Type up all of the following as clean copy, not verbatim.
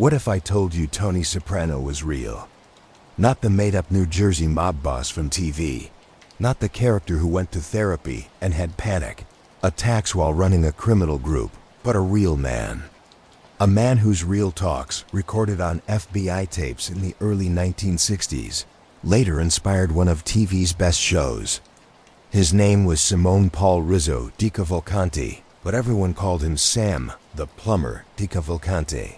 What if I told you Tony Soprano was real? Not the made-up New Jersey mob boss from TV. Not the character who went to therapy and had panic attacks while running a criminal group, but a real man. A man whose real talks, recorded on FBI tapes in the early 1960s, later inspired one of TV's best shows. His name was Simone Paul Rizzo DeCavalcante, but everyone called him Sam, the Plumber DeCavalcante.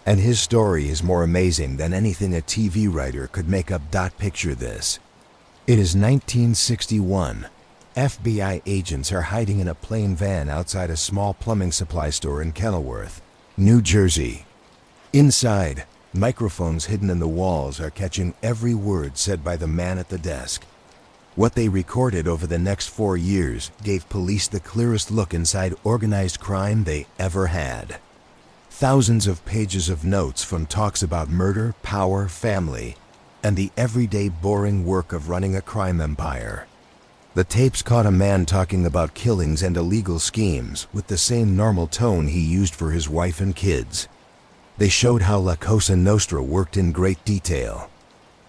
And his story is more amazing than anything a TV writer could make up. Picture this. It is 1961. FBI agents are hiding in a plain van outside a small plumbing supply store in Kenilworth, New Jersey. Inside, microphones hidden in the walls are catching every word said by the man at the desk. What they recorded over the next 4 years gave police the clearest look inside organized crime they ever had. Thousands of pages of notes from talks about murder, power, family, and the everyday boring work of running a crime empire. The tapes caught a man talking about killings and illegal schemes with the same normal tone he used for his wife and kids. They showed how La Cosa Nostra worked in great detail.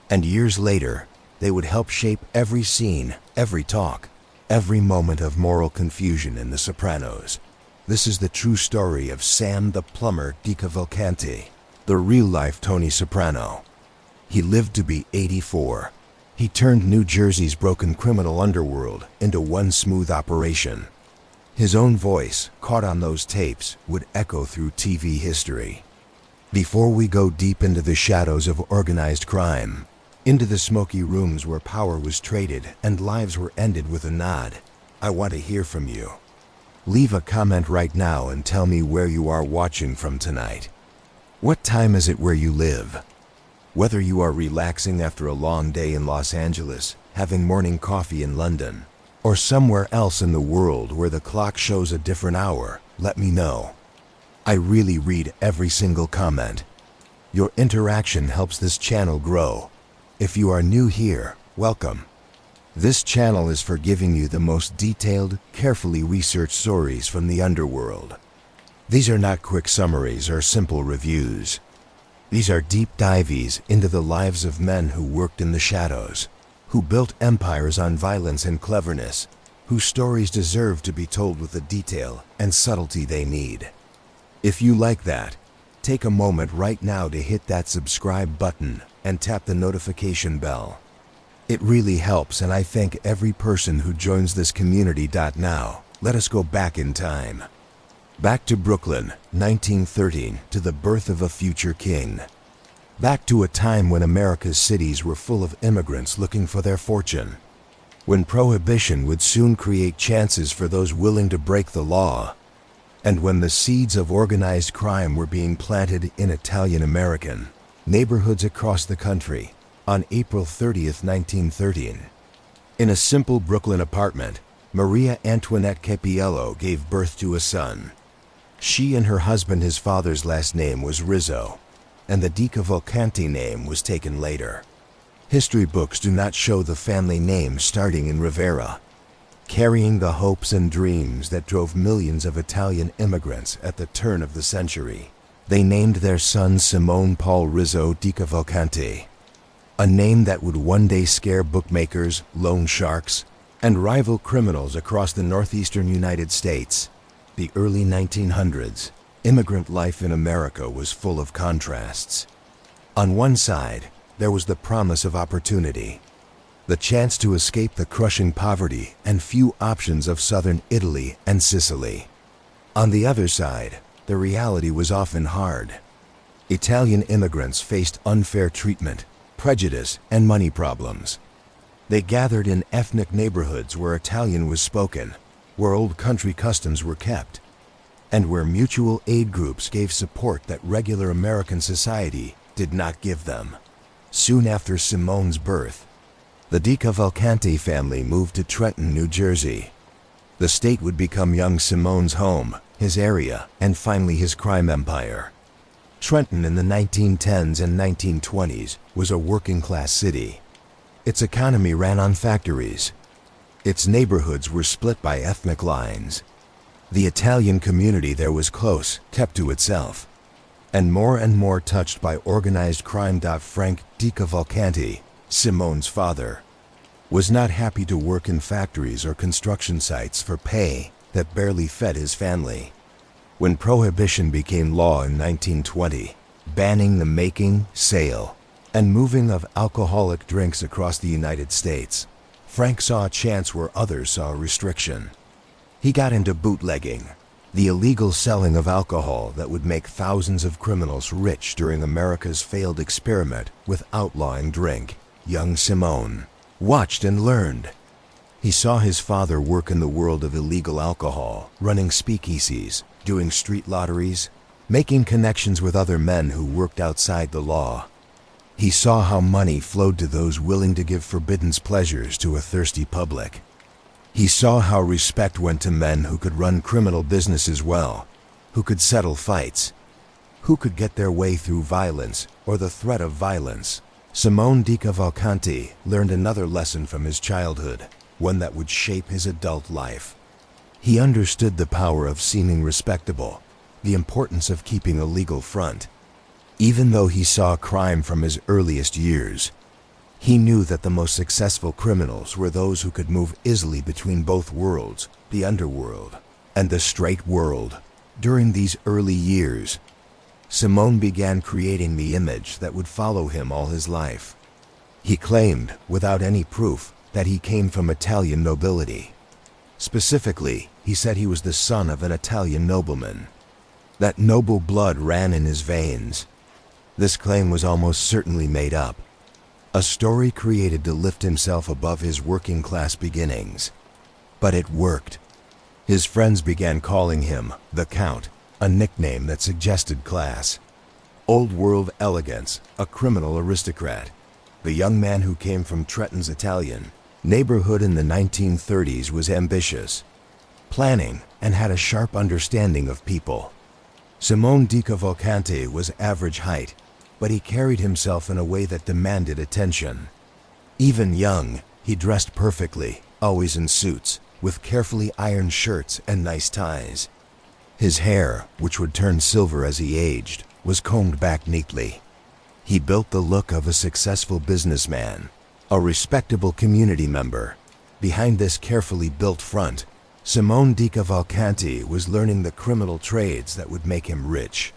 And years later, they would help shape every scene, every talk, every moment of moral confusion in The Sopranos. This is the true story of Sam the Plumber DeCavalcante, the real-life Tony Soprano. He lived to be 84. He turned New Jersey's broken criminal underworld into one smooth operation. His own voice, caught on those tapes, would echo through TV history. Before we go deep into the shadows of organized crime, into the smoky rooms where power was traded and lives were ended with a nod, I want to hear from you. Leave a comment right now and tell me where you are watching from tonight. What time is it where you live? Whether you are relaxing after a long day in Los Angeles, having morning coffee in London, or somewhere else in the world where the clock shows a different hour, let me know. I really read every single comment. Your interaction helps this channel grow. If you are new here, welcome. This channel is for giving you the most detailed, carefully researched stories from the underworld. These are not quick summaries or simple reviews. These are deep dives into the lives of men who worked in the shadows, who built empires on violence and cleverness, whose stories deserve to be told with the detail and subtlety they need. If you like that, take a moment right now to hit that subscribe button and tap the notification bell. It really helps, and I thank every person who joins this community. Now, let us go back in time. Back to Brooklyn, 1913, to the birth of a future king. Back to a time when America's cities were full of immigrants looking for their fortune. When prohibition would soon create chances for those willing to break the law. And when the seeds of organized crime were being planted in Italian-American neighborhoods across the country on April 30th, 1913. In a simple Brooklyn apartment, Maria Antoinette Capiello gave birth to a son. She and her husband, his father's last name was Rizzo, and the DeCavalcante name was taken later. History books do not show the family name starting in Rivera. Carrying the hopes and dreams that drove millions of Italian immigrants at the turn of the century, they named their son Simone Paul Rizzo DeCavalcante, a name that would one day scare bookmakers, loan sharks, and rival criminals across the northeastern United States. The early 1900s, immigrant life in America was full of contrasts. On one side, there was the promise of opportunity, the chance to escape the crushing poverty and few options of southern Italy and Sicily. On the other side, the reality was often hard. Italian immigrants faced unfair treatment, prejudice, and money problems. They gathered in ethnic neighborhoods where Italian was spoken, where old country customs were kept, and where mutual aid groups gave support that regular American society did not give them. Soon after Simone's birth, the DeCavalcante family moved to Trenton, New Jersey. The state would become young Simone's home, his area, and finally his crime empire. Trenton in the 1910s and 1920s was a working-class city. Its economy ran on factories. Its neighborhoods were split by ethnic lines. The Italian community there was close, kept to itself. and more touched by organized crime. Frank DeCavalcante, Simone's father, was not happy to work in factories or construction sites for pay that barely fed his family. When Prohibition became law in 1920, banning the making, sale, and moving of alcoholic drinks across the United States, Frank saw a chance where others saw a restriction. He got into bootlegging, the illegal selling of alcohol that would make thousands of criminals rich during America's failed experiment with outlawing drink. Young Simone watched and learned. He saw his father work in the world of illegal alcohol, running speakeasies, doing street lotteries, making connections with other men who worked outside the law. He saw how money flowed to those willing to give forbidden pleasures to a thirsty public. He saw how respect went to men who could run criminal businesses well, who could settle fights, who could get their way through violence or the threat of violence. Simone DeCavalcante learned another lesson from his childhood, one that would shape his adult life. He understood the power of seeming respectable, the importance of keeping a legal front. Even though he saw crime from his earliest years, he knew that the most successful criminals were those who could move easily between both worlds, the underworld and the straight world. During these early years, Simone began creating the image that would follow him all his life. He claimed, without any proof, that he came from Italian nobility. Specifically, he said he was the son of an Italian nobleman. That noble blood ran in his veins. This claim was almost certainly made up, a story created to lift himself above his working-class beginnings. But it worked. His friends began calling him the Count, a nickname that suggested class. Old-world elegance, a criminal aristocrat. The young man who came from Trenton's Italian neighborhood in the 1930s was ambitious, planning, and had a sharp understanding of people. Simone DeCavalcante was average height, but he carried himself in a way that demanded attention. Even young, he dressed perfectly, always in suits, with carefully ironed shirts and nice ties. His hair, which would turn silver as he aged, was combed back neatly. He built the look of a successful businessman, a respectable community member. Behind this carefully built front, Simone DeCavalcante was learning the criminal trades that would make him rich.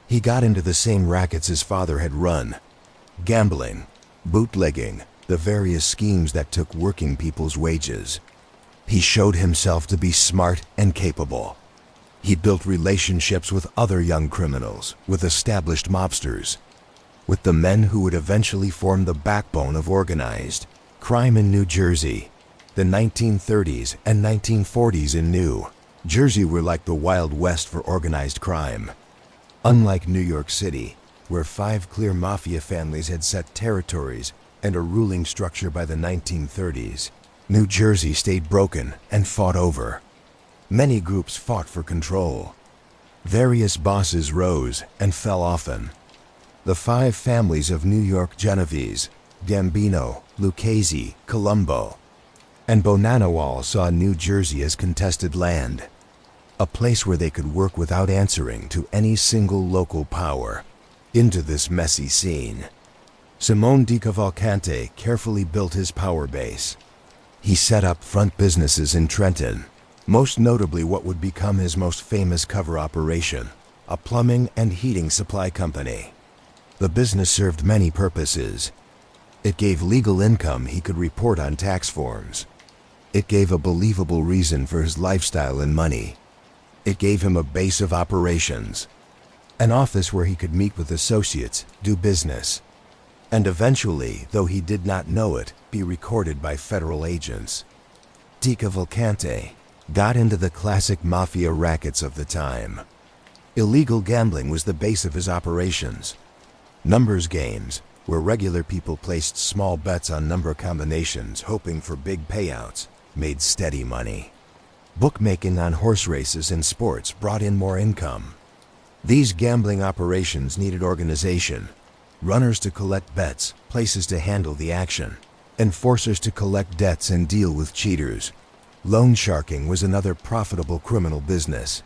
He got into the same rackets his father had run: gambling, bootlegging, the various schemes that took working people's wages. He showed himself to be smart and capable. He built relationships with other young criminals, with established mobsters, with the men who would eventually form the backbone of organized crime in New Jersey. The 1930s and 1940s in New Jersey were like the Wild West for organized crime. Unlike New York City, where 5 clear mafia families had set territories and a ruling structure by the 1930s, New Jersey stayed broken and fought over. Many groups fought for control. Various bosses rose and fell often. The 5 families of New York: Genovese, Gambino, Lucchese, Colombo, and Bonanawal saw New Jersey as contested land, a place where they could work without answering to any single local power. Into this messy scene, Simone DeCavalcante carefully built his power base. He set up front businesses in Trenton, most notably what would become his most famous cover operation, a plumbing and heating supply company. The business served many purposes. It gave legal income he could report on tax forms. It gave a believable reason for his lifestyle and money. It gave him a base of operations, an office where he could meet with associates, do business, and eventually, though he did not know it, be recorded by federal agents. DeCavalcante got into the classic mafia rackets of the time. Illegal gambling was the base of his operations. Numbers games, where regular people placed small bets on number combinations hoping for big payouts, made steady money. Bookmaking on horse races and sports brought in more income. These gambling operations needed organization: runners to collect bets, places to handle the action, enforcers to collect debts and deal with cheaters. Loan sharking was another profitable criminal business.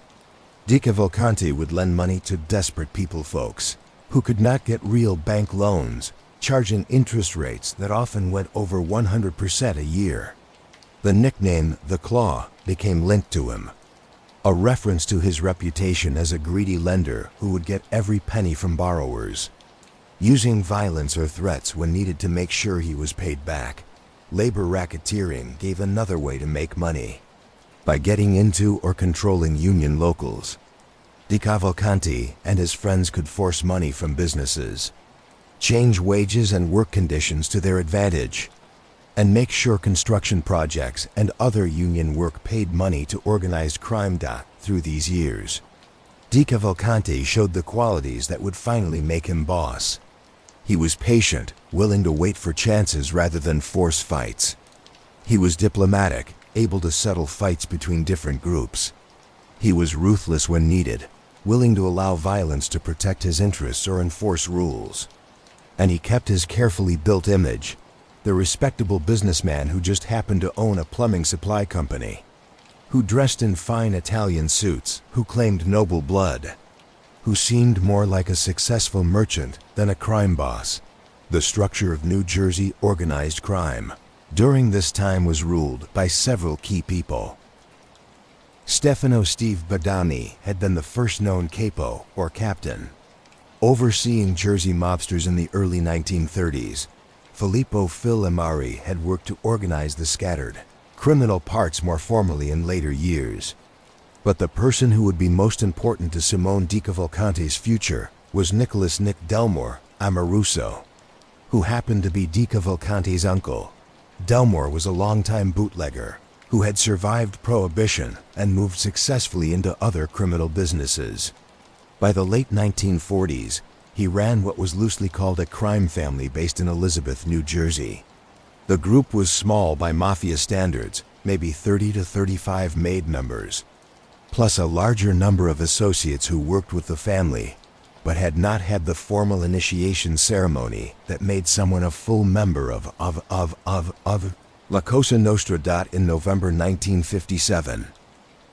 DeCavalcante would lend money to desperate people folks who could not get real bank loans, charging interest rates that often went over 100% a year. The nickname The Claw became linked to him, a reference to his reputation as a greedy lender who would get every penny from borrowers, using violence or threats when needed to make sure he was paid back. Labor racketeering gave another way to make money, by getting into or controlling union locals. DeCavalcante and his friends could force money from businesses, change wages and work conditions to their advantage, and make sure construction projects and other union work paid money to organized crime. Through these years, DeCavalcante showed the qualities that would finally make him boss. He was patient, willing to wait for chances rather than force fights. He was diplomatic, able to settle fights between different groups. He was ruthless when needed, willing to allow violence to protect his interests or enforce rules. And he kept his carefully built image, the respectable businessman who just happened to own a plumbing supply company, who dressed in fine Italian suits, who claimed noble blood, who seemed more like a successful merchant than a crime boss. The structure of New Jersey organized crime during this time was ruled by several key people. Stefano Steve Badani had been the first known capo, or captain, overseeing Jersey mobsters in the early 1930s. Filippo Phil Amari had worked to organize the scattered criminal parts more formally in later years. But the person who would be most important to Simone DeCavalcante's future was Nicholas Nick Delmore Amoruso, who happened to be DeCavalcante's uncle. Delmore was a longtime bootlegger who had survived Prohibition and moved successfully into other criminal businesses. By the late 1940s, he ran what was loosely called a crime family based in Elizabeth, New Jersey. The group was small by mafia standards, maybe 30 to 35 maid members, plus a larger number of associates who worked with the family, but had not had the formal initiation ceremony that made someone a full member of La Cosa Nostra. In November 1957,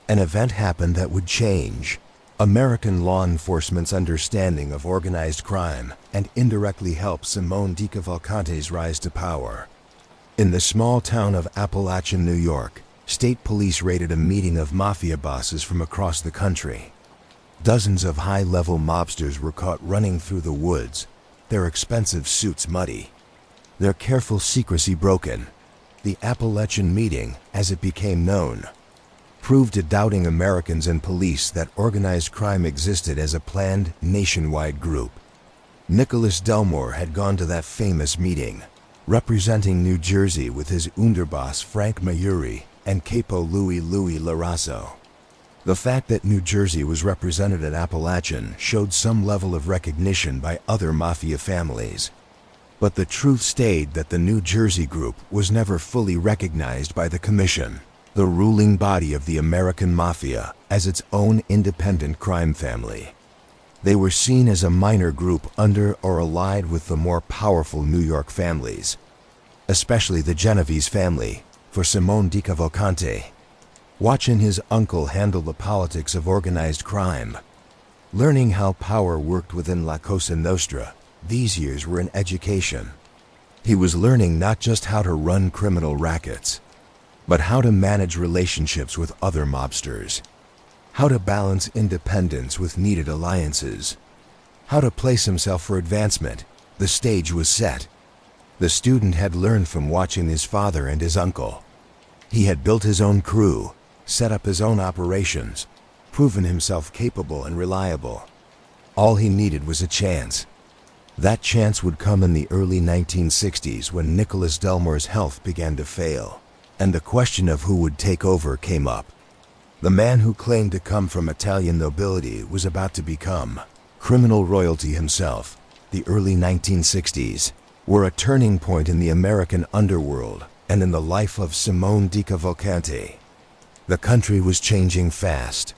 an event happened that would change American law enforcement's understanding of organized crime and indirectly help Simone DeCavalcante's rise to power. In the small town of Appalachian, New York, state police raided a meeting of mafia bosses from across the country. Dozens of high-level mobsters were caught running through the woods, their expensive suits muddy, their careful secrecy broken. The Appalachian meeting, as it became known, proved to doubting Americans and police that organized crime existed as a planned, nationwide group. Nicholas Delmore had gone to that famous meeting, representing New Jersey with his underboss Frank Mayuri and capo Louis Larasso. The fact that New Jersey was represented at Appalachian showed some level of recognition by other mafia families. But the truth stayed that the New Jersey group was never fully recognized by the Commission, the ruling body of the American Mafia, as its own independent crime family. They were seen as a minor group under or allied with the more powerful New York families, especially the Genovese family. For Simone DeCavalcante, watching his uncle handle the politics of organized crime, learning how power worked within La Cosa Nostra, these years were an education. He was learning not just how to run criminal rackets, but how to manage relationships with other mobsters, how to balance independence with needed alliances, how to place himself for advancement. The stage was set. The student had learned from watching his father and his uncle. He had built his own crew, set up his own operations, proven himself capable and reliable. All he needed was a chance. That chance would come in the early 1960s when Nicholas Delmore's health began to fail, and the question of who would take over came up. The man who claimed to come from Italian nobility was about to become criminal royalty himself. The early 1960s were a turning point in the American underworld and in the life of Simone DeCavalcante. The country was changing fast.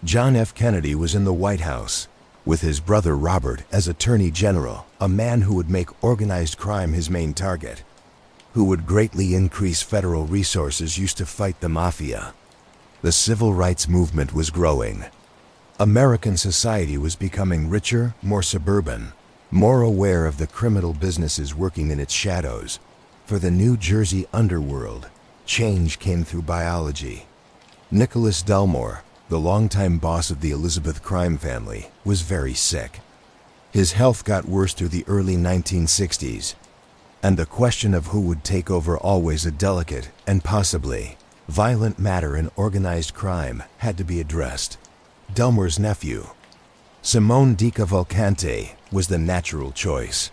John F. Kennedy was in the White House, with his brother Robert as Attorney General, a man who would make organized crime his main target, who would greatly increase federal resources used to fight the mafia. The civil rights movement was growing. American society was becoming richer, more suburban, more aware of the criminal businesses working in its shadows. For the New Jersey underworld, change came through biology. Nicholas Delmore, the longtime boss of the Elizabeth crime family, was very sick. His health got worse through the early 1960s, and the question of who would take over always a delicate and possibly violent matter in organized crime had to be addressed. Delmore's nephew, Simone DeCavalcante, was the natural choice.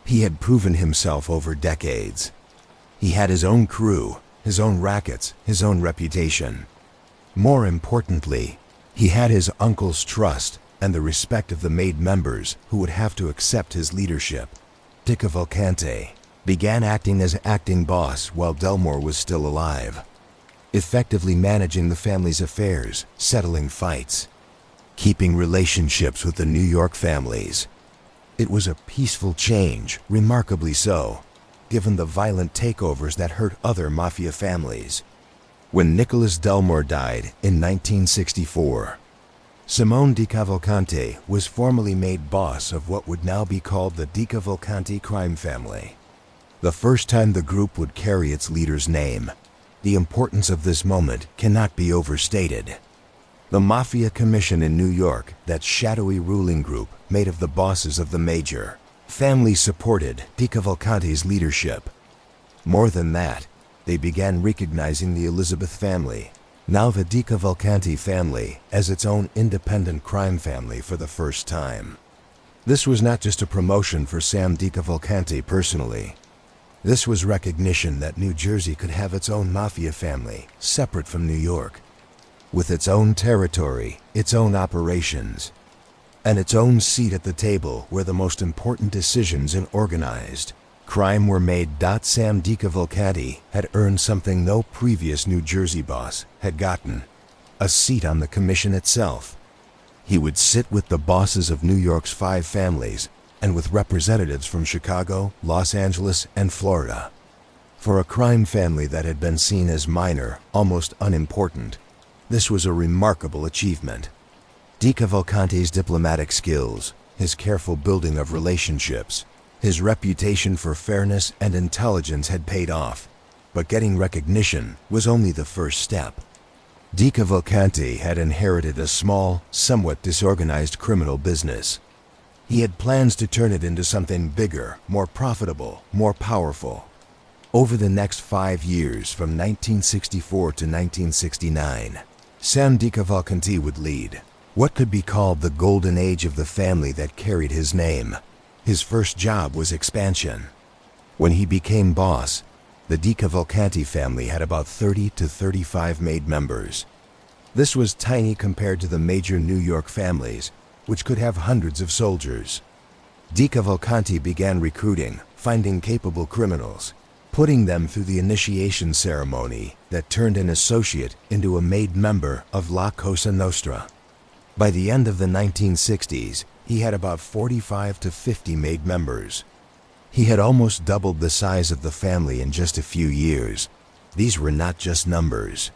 He had proven himself over decades. He had his own crew, his own rackets, his own reputation. More importantly, he had his uncle's trust and the respect of the made members who would have to accept his leadership. DeCavalcante began acting as acting boss while Delmore was still alive, effectively managing the family's affairs, settling fights, keeping relationships with the New York families. It was a peaceful change, remarkably so, given the violent takeovers that hurt other mafia families. When Nicholas Delmore died in 1964, Simone DeCavalcante was formally made boss of what would now be called the DeCavalcante Crime Family. The first time the group would carry its leader's name. The importance of this moment cannot be overstated. The Mafia Commission in New York, that shadowy ruling group made of the bosses of the major family, supported DeCavalcante's leadership. More than that, they began recognizing the Elizabeth family, now the DeCavalcante family, as its own independent crime family for the first time. This was not just a promotion for Sam DeCavalcante personally. This was recognition that New Jersey could have its own mafia family, separate from New York, with its own territory, its own operations, and its own seat at the table where the most important decisions in organized crime were made. Sam DeCavalcante had earned something no previous New Jersey boss had gotten: a seat on the commission itself. He would sit with the bosses of New York's 5 families and with representatives from Chicago, Los Angeles, and Florida. For a crime family that had been seen as minor, almost unimportant, this was a remarkable achievement. DeCavalcante's diplomatic skills, his careful building of relationships, his reputation for fairness and intelligence had paid off, but getting recognition was only the first step. DeCavalcante had inherited a small, somewhat disorganized criminal business. He had plans to turn it into something bigger, more profitable, more powerful. Over the next 5 years, from 1964 to 1969, Sam DeCavalcante would lead what could be called the golden age of the family that carried his name. His first job was expansion. When he became boss, the DeCavalcante family had about 30 to 35 made members. This was tiny compared to the major New York families, which could have hundreds of soldiers. DeCavalcante began recruiting, finding capable criminals, putting them through the initiation ceremony that turned an associate into a made member of La Cosa Nostra. By the end of the 1960s, he had about 45 to 50 made members. He had almost doubled the size of the family in just a few years. These were not just numbers.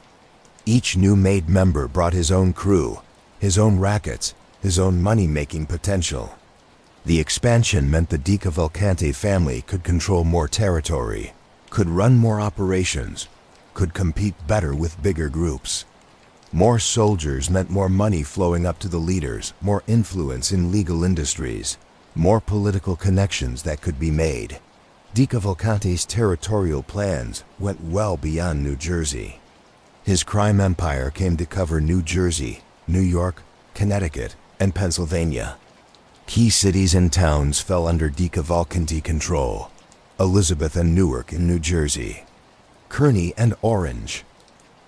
Each new made member brought his own crew, his own rackets, his own money-making potential. The expansion meant the DeCavalcante family could control more territory, could run more operations, could compete better with bigger groups. More soldiers meant more money flowing up to the leaders, more influence in legal industries, more political connections that could be made. DeCavalcante's territorial plans went well beyond New Jersey. His crime empire came to cover New Jersey, New York, Connecticut, and Pennsylvania. Key cities and towns fell under DeCavalcante control: Elizabeth and Newark in New Jersey, Kearny and Orange,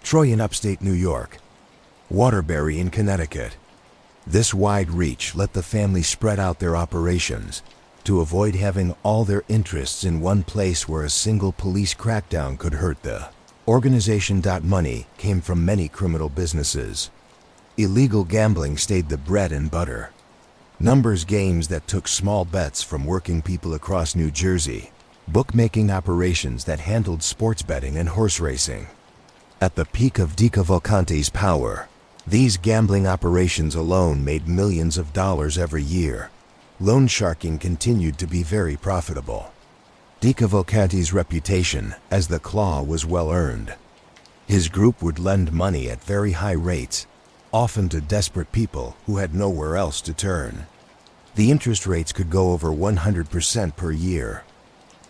Troy in upstate New York, Waterbury in Connecticut. This wide reach let the family spread out their operations to avoid having all their interests in one place where a single police crackdown could hurt the organization. Money came from many criminal businesses. Illegal gambling stayed the bread and butter. Numbers games that took small bets from working people across New Jersey. Bookmaking operations that handled sports betting and horse racing. At the peak of DeCavalcante's power, These gambling operations alone made millions of dollars every year. Loan sharking continued to be very profitable. DeCavalcante's reputation as the Claw was well earned. His group would lend money at very high rates, often to desperate people who had nowhere else to turn. The interest rates could go over 100% per year.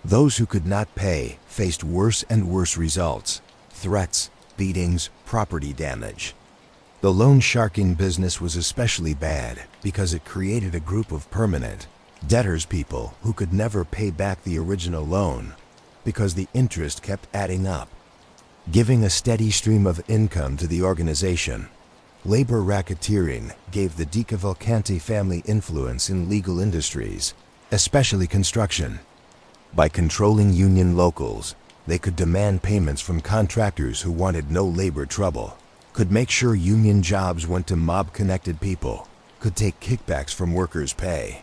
Those who could not pay faced worse and worse results: threats, beatings, property damage. The loan sharking business was especially bad because it created a group of permanent debtors, people who could never pay back the original loan because the interest kept adding up. Giving a steady stream of income to the organization, labor racketeering gave the DeCavalcante family influence in legal industries, especially construction. By controlling union locals, they could demand payments from contractors who wanted no labor trouble, could make sure union jobs went to mob-connected people, could take kickbacks from workers' pay.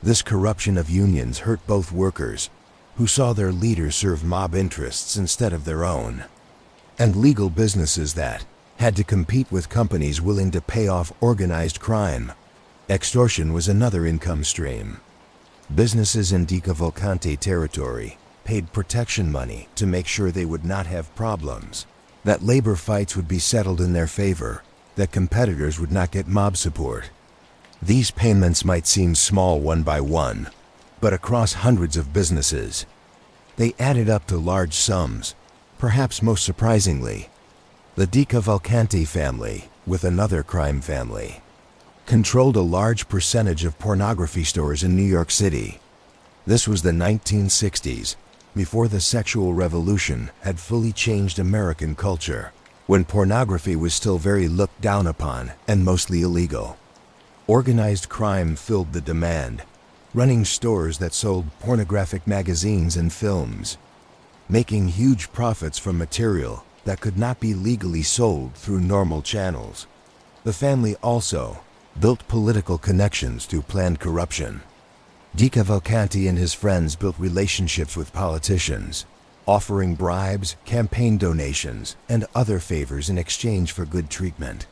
This corruption of unions hurt both workers, who saw their leaders serve mob interests instead of their own, and legal businesses that had to compete with companies willing to pay off organized crime. Extortion was another income stream. Businesses in DeCavalcante territory paid protection money to make sure they would not have problems, that labor fights would be settled in their favor, that competitors would not get mob support. These payments might seem small one by one, but across hundreds of businesses, they added up to large sums. Perhaps most surprisingly, the DeCavalcante family, with another crime family, controlled a large percentage of pornography stores in New York City. This was the 1960s, before the sexual revolution had fully changed American culture, when pornography was still very looked down upon and mostly illegal. Organized crime filled the demand, running stores that sold pornographic magazines and films, making huge profits from material that could not be legally sold through normal channels. The family also built political connections through planned corruption. DeCavalcante and his friends built relationships with politicians, offering bribes, campaign donations, and other favors in exchange for good treatment.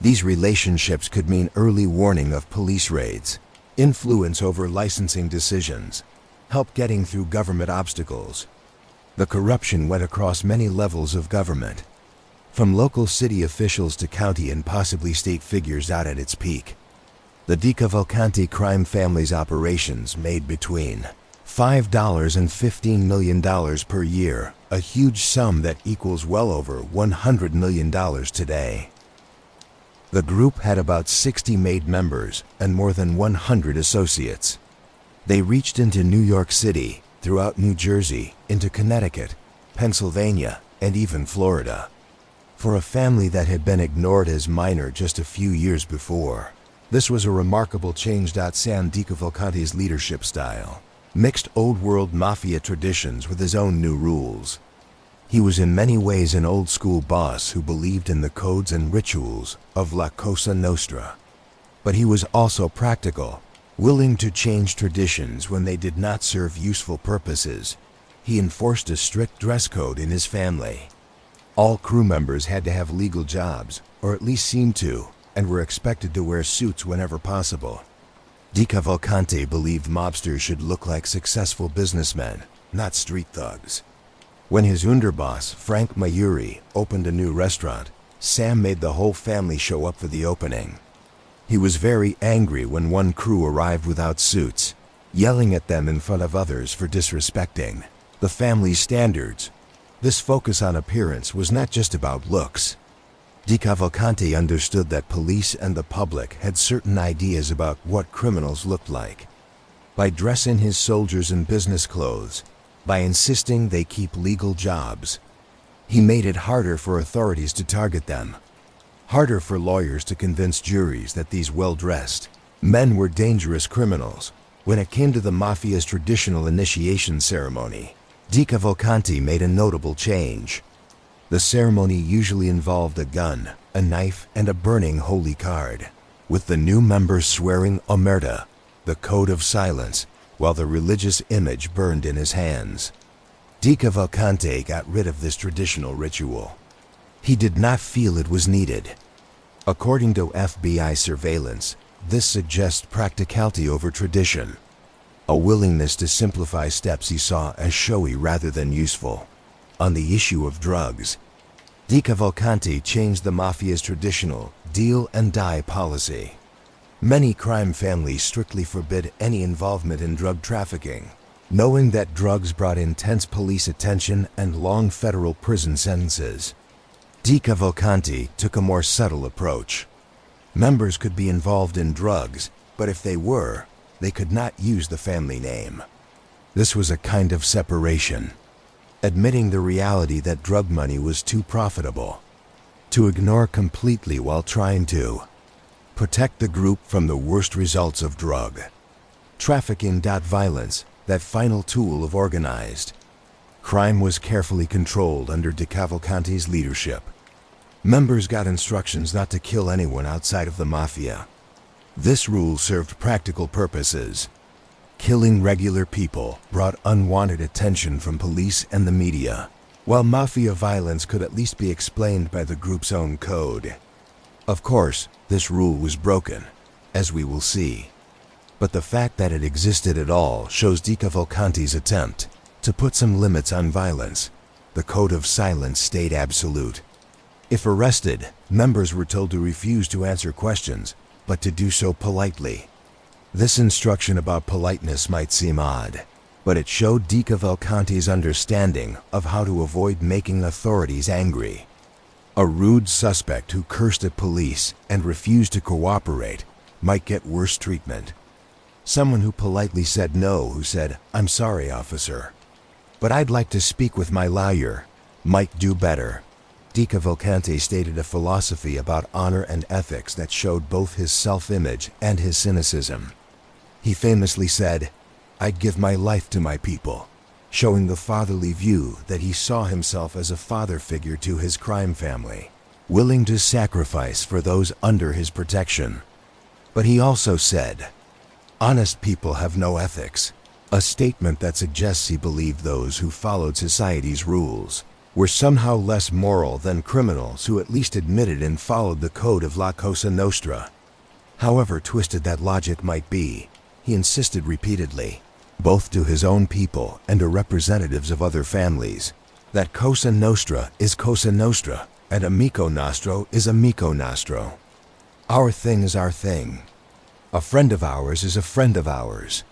These relationships could mean early warning of police raids, influence over licensing decisions, help getting through government obstacles. The corruption went across many levels of government, from local city officials to county and possibly state figures out at its peak. The DeCavalcante crime family's operations made between $5 and $15 million per year, a huge sum that equals well over $100 million today. The group had about 60 made members and more than 100 associates. They reached into New York City, throughout New Jersey, into Connecticut, Pennsylvania, and even Florida. For a family that had been ignored as minor just a few years before, this was a remarkable change. San DeCavalcante's leadership style mixed old-world mafia traditions with his own new rules. He was in many ways an old-school boss who believed in the codes and rituals of La Cosa Nostra. But he was also practical, willing to change traditions when they did not serve useful purposes. He enforced a strict dress code in his family. All crew members had to have legal jobs, or at least seemed to, and were expected to wear suits whenever possible. DeCavalcante believed mobsters should look like successful businessmen, not street thugs. When his underboss, Frank Mayuri, opened a new restaurant, Sam made the whole family show up for the opening. He was very angry when one crew arrived without suits, yelling at them in front of others for disrespecting the family's standards. This focus on appearance was not just about looks. DeCavalcante understood that police and the public had certain ideas about what criminals looked like. By dressing his soldiers in business clothes, by insisting they keep legal jobs, he made it harder for authorities to target them, harder for lawyers to convince juries that these well-dressed men were dangerous criminals. When it came to the mafia's traditional initiation ceremony, DeCavalcante made a notable change. The ceremony usually involved a gun, a knife, and a burning holy card, with the new members swearing omerta, the code of silence, while the religious image burned in his hands. DeCavalcante got rid of this traditional ritual. He did not feel it was needed. According to FBI surveillance, this suggests practicality over tradition, a willingness to simplify steps he saw as showy rather than useful. On the issue of drugs, DeCavalcante changed the mafia's traditional deal and die policy. Many crime families strictly forbid any involvement in drug trafficking, knowing that drugs brought intense police attention and long federal prison sentences. DeCavalcante took a more subtle approach. Members could be involved in drugs, but if they were, they could not use the family name. This was a kind of separation, admitting the reality that drug money was too profitable to ignore completely while trying to protect the group from the worst results of drug trafficking. Violence, that final tool of organized crime, was carefully controlled under DeCavalcante's leadership. Members got instructions not to kill anyone outside of the mafia. This rule served practical purposes. Killing regular people brought unwanted attention from police and the media, while mafia violence could at least be explained by the group's own code. Of course, this rule was broken, as we will see. But the fact that it existed at all shows DeCavalcante's attempt to put some limits on violence. The code of silence stayed absolute. If arrested, members were told to refuse to answer questions, but to do so politely. This instruction about politeness might seem odd, but it showed DeCavalcante's understanding of how to avoid making authorities angry. A rude suspect who cursed at police and refused to cooperate might get worse treatment. Someone who politely said no, who said, "I'm sorry, officer, but I'd like to speak with my lawyer," might do better. DeCavalcante stated a philosophy about honor and ethics that showed both his self-image and his cynicism. He famously said, "I'd give my life to my people," showing the fatherly view that he saw himself as a father figure to his crime family, willing to sacrifice for those under his protection. But he also said, "Honest people have no ethics," a statement that suggests he believed those who followed society's rules were somehow less moral than criminals who at least admitted and followed the code of La Cosa Nostra. However twisted that logic might be, he insisted repeatedly, both to his own people and to representatives of other families, that Cosa Nostra is Cosa Nostra and Amico Nostro is Amico Nostro. Our thing is our thing. A friend of ours is a friend of ours.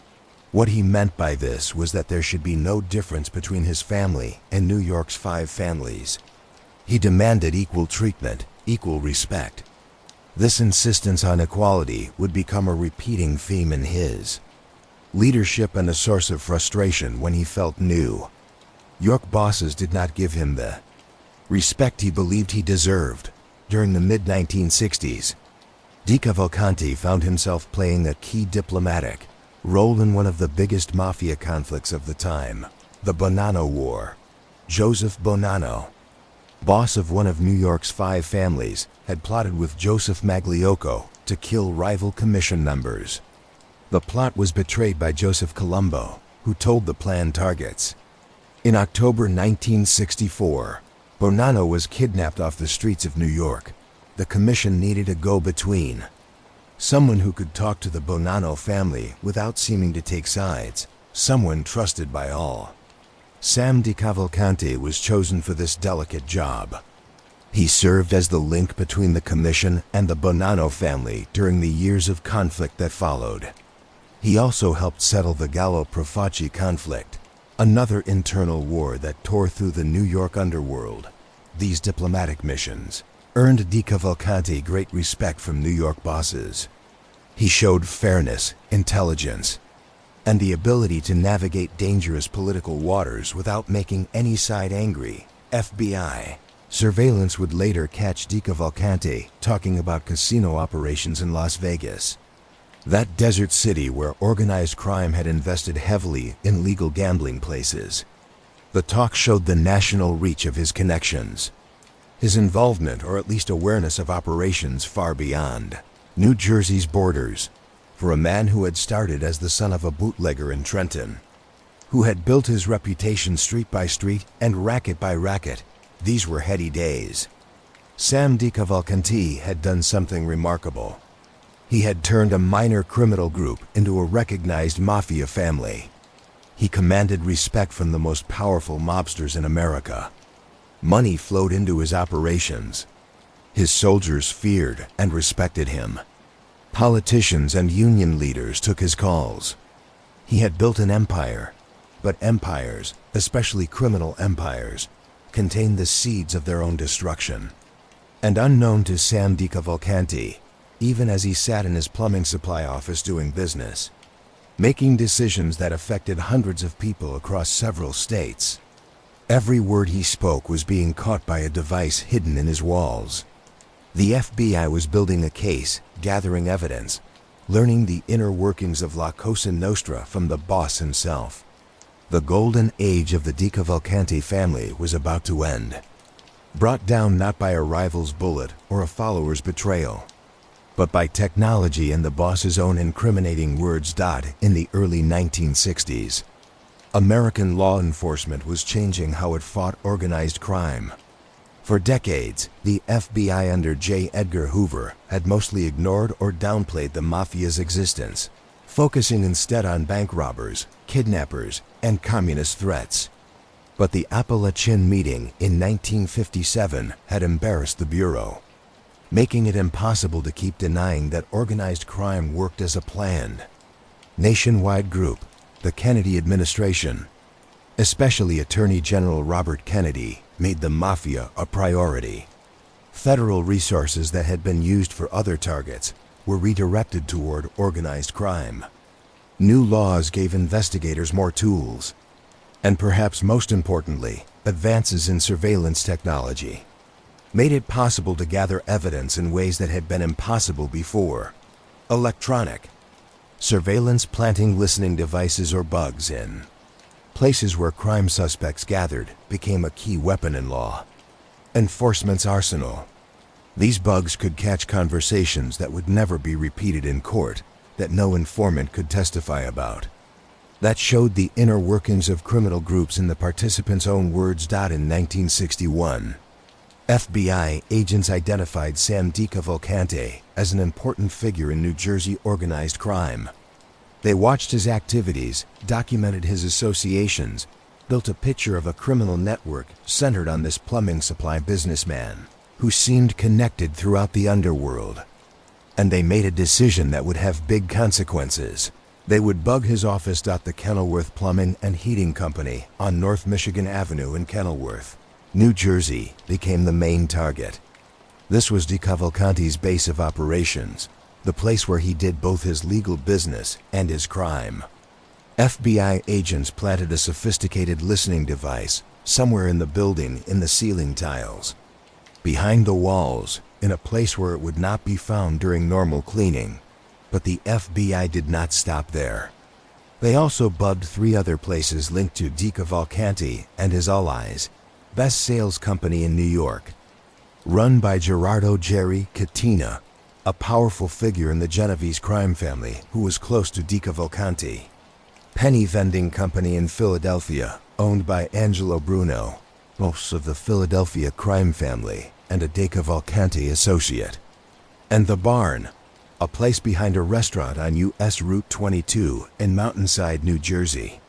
What he meant by this was that there should be no difference between his family and New York's 5 families. He demanded equal treatment, equal respect. This insistence on equality would become a repeating theme in his leadership and a source of frustration when he felt New York bosses did not give him the respect he believed he deserved. During the mid-1960s, DeCavalcante found himself playing a key diplomatic role in one of the biggest mafia conflicts of the time, the Bonanno War. Joseph Bonanno, boss of one of New York's 5 families, had plotted with Joseph Magliocco to kill rival commission members. The plot was betrayed by Joseph Colombo, who told the planned targets. In October 1964, Bonanno was kidnapped off the streets of New York. The commission needed a go-between, someone who could talk to the Bonanno family without seeming to take sides, someone trusted by all. Sam DeCavalcante was chosen for this delicate job. He served as the link between the commission and the Bonanno family during the years of conflict that followed. He also helped settle the Gallo Profaci conflict, another internal war that tore through the New York underworld. These diplomatic missions earned DeCavalcante great respect from New York bosses. He showed fairness, intelligence, and the ability to navigate dangerous political waters without making any side angry. FBI surveillance would later catch DeCavalcante talking about casino operations in Las Vegas, that desert city where organized crime had invested heavily in legal gambling places. The talk showed the national reach of his connections, his involvement or at least awareness of operations far beyond New Jersey's borders. For a man who had started as the son of a bootlegger in Trenton, who had built his reputation street by street and racket by racket, these were heady days. Sam DeCavalcante had done something remarkable. He had turned a minor criminal group into a recognized mafia family. He commanded respect from the most powerful mobsters in America. Money flowed into his operations. His soldiers feared and respected him. Politicians and union leaders took his calls. He had built an empire, but empires, especially criminal empires, contained the seeds of their own destruction. And unknown to Sam DeCavalcante, even as he sat in his plumbing supply office doing business, making decisions that affected hundreds of people across several states, every word he spoke was being caught by a device hidden in his walls. The FBI was building a case, gathering evidence, learning the inner workings of La Cosa Nostra from the boss himself. The golden age of the DeCavalcante family was about to end. Brought down not by a rival's bullet or a follower's betrayal, but by technology and the boss's own incriminating words. In the early 1960s, American law enforcement was changing how it fought organized crime. For decades, the FBI under J. Edgar Hoover had mostly ignored or downplayed the mafia's existence, focusing instead on bank robbers, kidnappers, and communist threats. But the Appalachian meeting in 1957 had embarrassed the Bureau, making it impossible to keep denying that organized crime worked as a planned, nationwide group. The Kennedy administration, especially Attorney General Robert Kennedy, made the mafia a priority. Federal resources that had been used for other targets were redirected toward organized crime. New laws gave investigators more tools, and perhaps most importantly, advances in surveillance technology made it possible to gather evidence in ways that had been impossible before. Electronic surveillance, planting listening devices or bugs in places where crime suspects gathered, became a key weapon in law enforcement's arsenal. These bugs could catch conversations that would never be repeated in court, that no informant could testify about, that showed the inner workings of criminal groups in the participants' own words. In 1961, FBI agents identified Sam DeCavalcante as an important figure in New Jersey organized crime. They watched his activities, documented his associations, built a picture of a criminal network centered on this plumbing supply businessman who seemed connected throughout the underworld. And they made a decision that would have big consequences. They would bug his office. The Kenilworth Plumbing and Heating Company on North Michigan Avenue in Kenilworth, New Jersey, became the main target. This was DeCavalcante's base of operations, the place where he did both his legal business and his crime. FBI agents planted a sophisticated listening device somewhere in the building, in the ceiling tiles, behind the walls, in a place where it would not be found during normal cleaning. But the FBI did not stop there. They also bugged 3 other places linked to DeCavalcante and his allies. Best Sales Company in New York, run by Gerardo Jerry Catena, a powerful figure in the Genovese crime family who was close to DeCavalcante. Penny Vending Company in Philadelphia, owned by Angelo Bruno, boss of the Philadelphia crime family and a DeCavalcante associate. And The Barn, a place behind a restaurant on US Route 22 in Mountainside, New Jersey,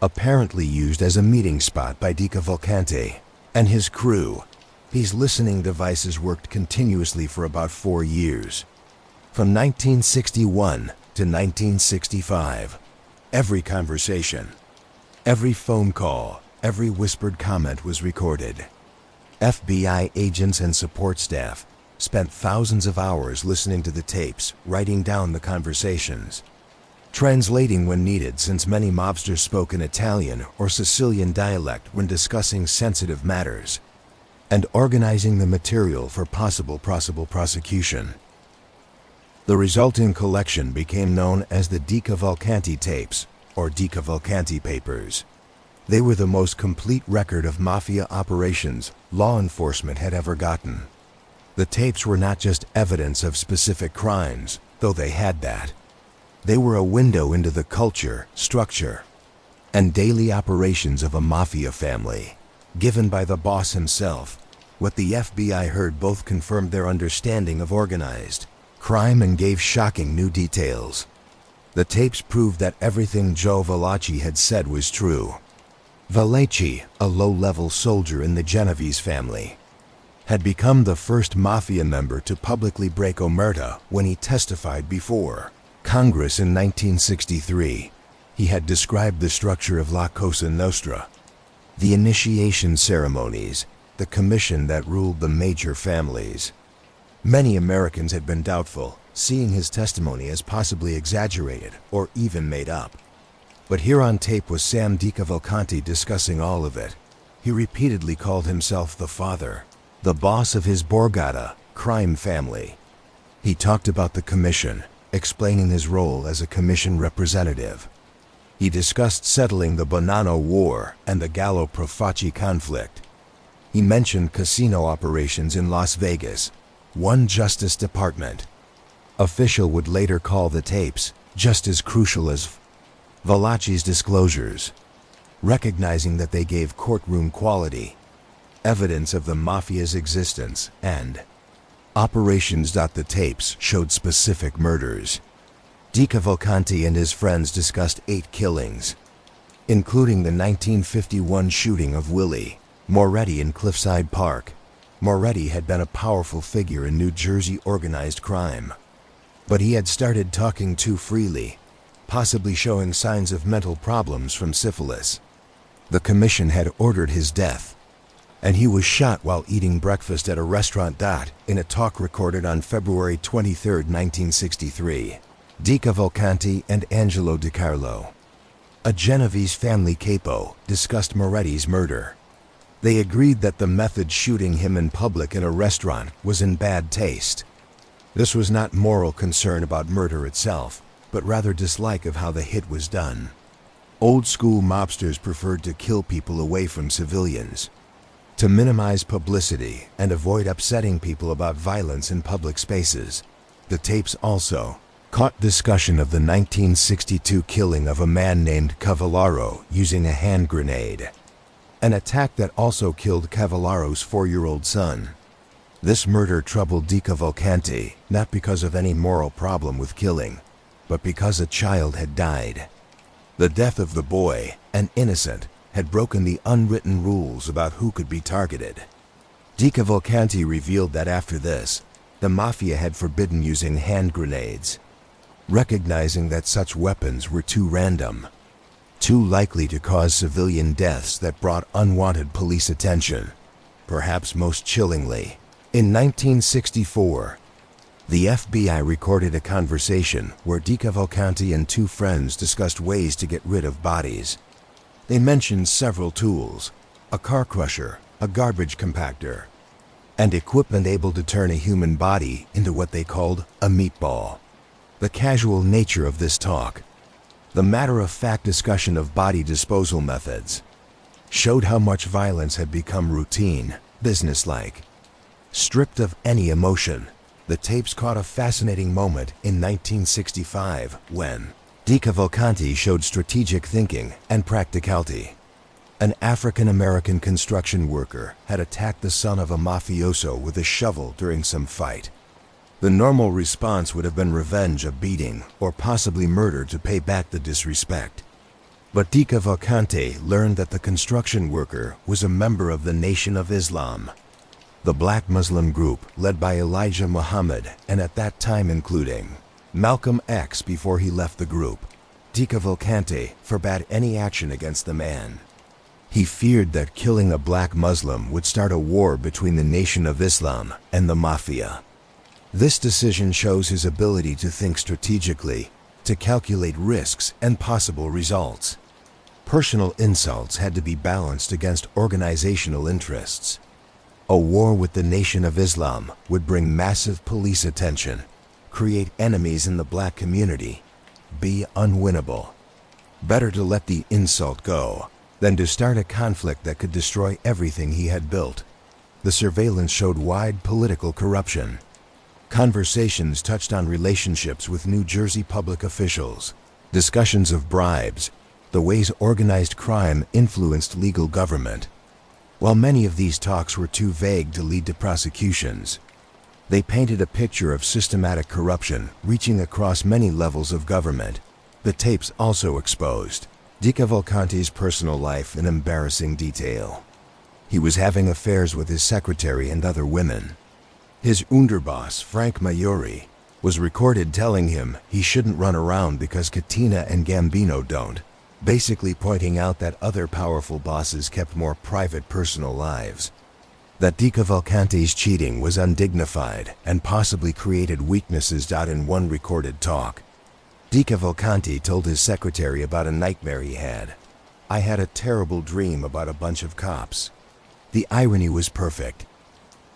apparently used as a meeting spot by DeCavalcante and his crew. These listening devices worked continuously for about 4 years. From 1961 to 1965, every conversation, every phone call, every whispered comment was recorded. FBI agents and support staff spent thousands of hours listening to the tapes, writing down the conversations, translating when needed, since many mobsters spoke in Italian or Sicilian dialect when discussing sensitive matters, and organizing the material for possible prosecution. The resulting collection became known as the DeCavalcante tapes, or DeCavalcante papers. They were the most complete record of mafia operations law enforcement had ever gotten. The tapes were not just evidence of specific crimes, though they had that. They were a window into the culture, structure, and daily operations of a mafia family, given by the boss himself, What the FBI heard both confirmed their understanding of organized crime and gave shocking new details. The tapes proved that everything Joe Valachi had said was true. Valachi, a low-level soldier in the Genovese family, had become the first mafia member to publicly break omerta when he testified before Congress in 1963. He had described the structure of La Cosa Nostra, the initiation ceremonies, the commission that ruled the major families. Many Americans had been doubtful, seeing his testimony as possibly exaggerated or even made up. But here on tape was Sam DeCavalcante discussing all of it. He repeatedly called himself the father, the boss of his Borgata crime family. He talked about the commission, explaining his role as a commission representative. He discussed settling the Bonanno War and the Gallo Profaci conflict. He mentioned casino operations in Las Vegas, one Justice Department official would later call the tapes just as crucial as Valachi's disclosures, recognizing that they gave courtroom quality evidence of the mafia's existence and operations. The tapes showed specific murders. DeCavalcante and his friends discussed 8 killings, including the 1951 shooting of Willie Moretti in Cliffside Park. Moretti had been a powerful figure in New Jersey organized crime, but he had started talking too freely, possibly showing signs of mental problems from syphilis. The commission had ordered his death, and he was shot while eating breakfast at a restaurant. In a talk recorded on February 23, 1963, DeCavalcante and Angelo DiCarlo, a Genovese family capo, discussed Moretti's murder. They agreed that the method, shooting him in public in a restaurant, was in bad taste. This was not moral concern about murder itself, but rather dislike of how the hit was done. Old-school mobsters preferred to kill people away from civilians, to minimize publicity and avoid upsetting people about violence in public spaces. The tapes also caught discussion of the 1962 killing of a man named Cavallaro using a hand grenade, an attack that also killed Cavallaro's 4-year-old son. This murder troubled DeCavalcante, not because of any moral problem with killing, but because a child had died. The death of the boy, an innocent, had broken the unwritten rules about who could be targeted. DeCavalcante revealed that after this, the mafia had forbidden using hand grenades, recognizing that such weapons were too random, too likely to cause civilian deaths that brought unwanted police attention. Perhaps most chillingly, in 1964, the FBI recorded a conversation where DeCavalcante and 2 friends discussed ways to get rid of bodies. They mentioned several tools, a car crusher, a garbage compactor, and equipment able to turn a human body into what they called a meatball. The casual nature of this talk, the matter-of-fact discussion of body disposal methods, showed how much violence had become routine, businesslike, stripped of any emotion. The tapes caught a fascinating moment in 1965 when DeCavalcante showed strategic thinking and practicality. An African-American construction worker had attacked the son of a mafioso with a shovel during some fight. The normal response would have been revenge, a beating, or possibly murder to pay back the disrespect. But DeCavalcante learned that the construction worker was a member of the Nation of Islam, the black Muslim group led by Elijah Muhammad, and at that time including Malcolm X before he left the group. DeCavalcante forbade any action against the man. He feared that killing a black Muslim would start a war between the Nation of Islam and the Mafia. This decision shows his ability to think strategically, to calculate risks and possible results. Personal insults had to be balanced against organizational interests. A war with the Nation of Islam would bring massive police attention, create enemies in the black community, be unwinnable. Better to let the insult go than to start a conflict that could destroy everything he had built. The surveillance showed wide political corruption. Conversations touched on relationships with New Jersey public officials, discussions of bribes, the ways organized crime influenced legal government. While many of these talks were too vague to lead to prosecutions, they painted a picture of systematic corruption reaching across many levels of government. The tapes also exposed DeCavalcante's personal life in embarrassing detail. He was having affairs with his secretary and other women. His underboss, Frank Maiori, was recorded telling him he shouldn't run around because Katina and Gambino don't, basically pointing out that other powerful bosses kept more private personal lives. That DeCavalcante's cheating was undignified and possibly created weaknesses. In one recorded talk, DeCavalcante told his secretary about a nightmare he had. "I had a terrible dream about a bunch of cops." The irony was perfect.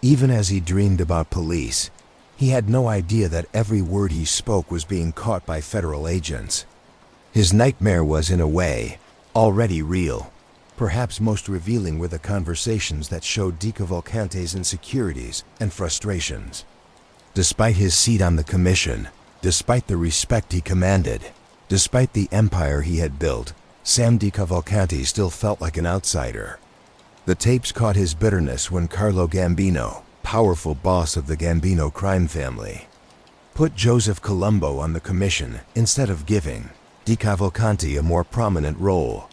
Even as he dreamed about police, he had no idea that every word he spoke was being caught by federal agents. His nightmare was, in a way, already real. Perhaps most revealing were the conversations that showed DeCavalcante's insecurities and frustrations. Despite his seat on the commission, despite the respect he commanded, despite the empire he had built, Sam DeCavalcante still felt like an outsider. The tapes caught his bitterness when Carlo Gambino, powerful boss of the Gambino crime family, put Joseph Colombo on the commission instead of giving DeCavalcante a more prominent role.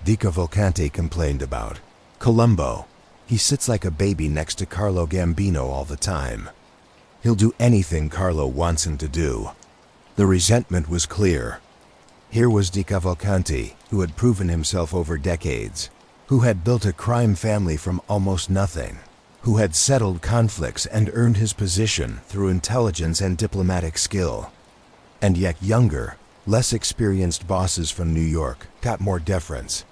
DeCavalcante complained about Colombo. "He sits like a baby next to Carlo Gambino all the time. He'll do anything Carlo wants him to do." The resentment was clear. Here was DeCavalcante, who had proven himself over decades, who had built a crime family from almost nothing, who had settled conflicts and earned his position through intelligence and diplomatic skill. And yet younger, less experienced bosses from New York got more deference,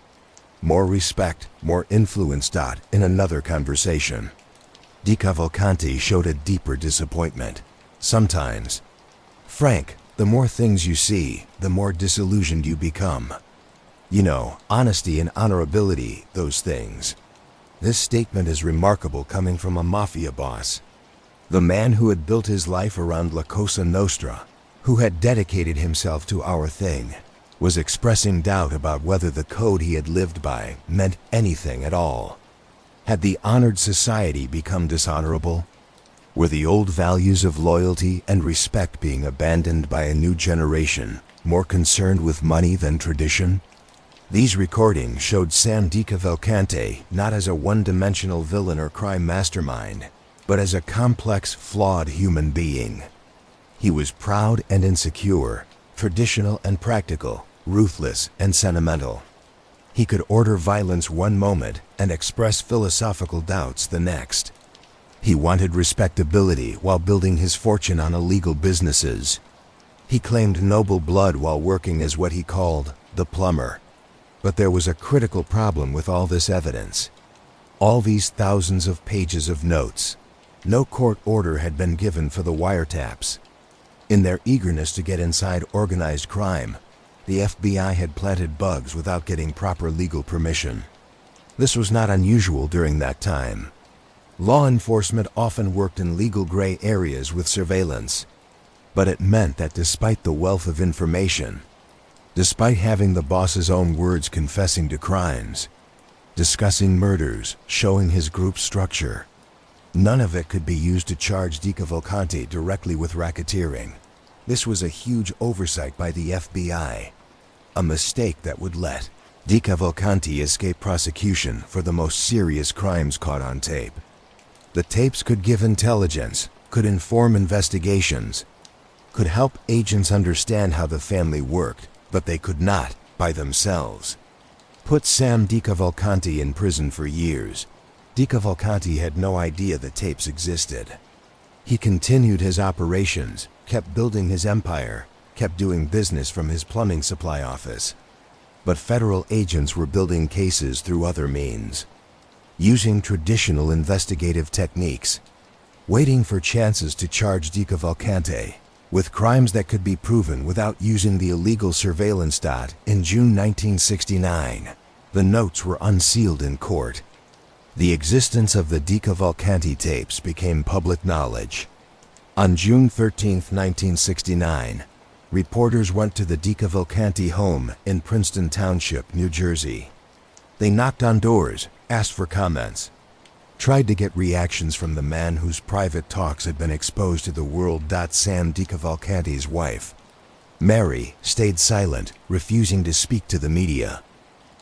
more respect, more influence. In another conversation, DeCavalcante showed a deeper disappointment. "Sometimes, Frank, the more things you see, the more disillusioned you become. You know, honesty and honorability, those things." This statement is remarkable coming from a mafia boss. The man who had built his life around La Cosa Nostra, who had dedicated himself to our thing, was expressing doubt about whether the code he had lived by meant anything at all. Had the honored society become dishonorable? Were the old values of loyalty and respect being abandoned by a new generation, more concerned with money than tradition? These recordings showed Sam DeCavalcante not as a one-dimensional villain or crime mastermind, but as a complex, flawed human being. He was proud and insecure, traditional and practical, ruthless and sentimental. He could order violence one moment and express philosophical doubts the next. He wanted respectability while building his fortune on illegal businesses. He claimed noble blood while working as what he called the plumber. But there was a critical problem with all this evidence. All these thousands of pages of notes. No court order had been given for the wiretaps. In their eagerness to get inside organized crime, the FBI had planted bugs without getting proper legal permission. This was not unusual during that time. Law enforcement often worked in legal gray areas with surveillance. But it meant that despite the wealth of information, despite having the boss's own words confessing to crimes, discussing murders, showing his group structure, none of it could be used to charge DeCavalcante directly with racketeering. This was a huge oversight by the FBI, a mistake that would let DeCavalcante escape prosecution for the most serious crimes caught on tape. The tapes could give intelligence, could inform investigations, could help agents understand how the family worked, but they could not, by themselves, put Sam DeCavalcante in prison for years. DeCavalcante had no idea the tapes existed. He continued his operations, kept building his empire, kept doing business from his plumbing supply office. But federal agents were building cases through other means, using traditional investigative techniques, waiting for chances to charge DeCavalcante with crimes that could be proven without using the illegal surveillance. In June 1969, the notes were unsealed in court. The existence of the DeCavalcante tapes became public knowledge. On June 13, 1969, reporters went to the DeCavalcante home in Princeton Township, New Jersey. They knocked on doors, asked for comments, tried to get reactions from the man whose private talks had been exposed to the world. Sam DeCavalcante's wife, Mary, stayed silent, refusing to speak to the media.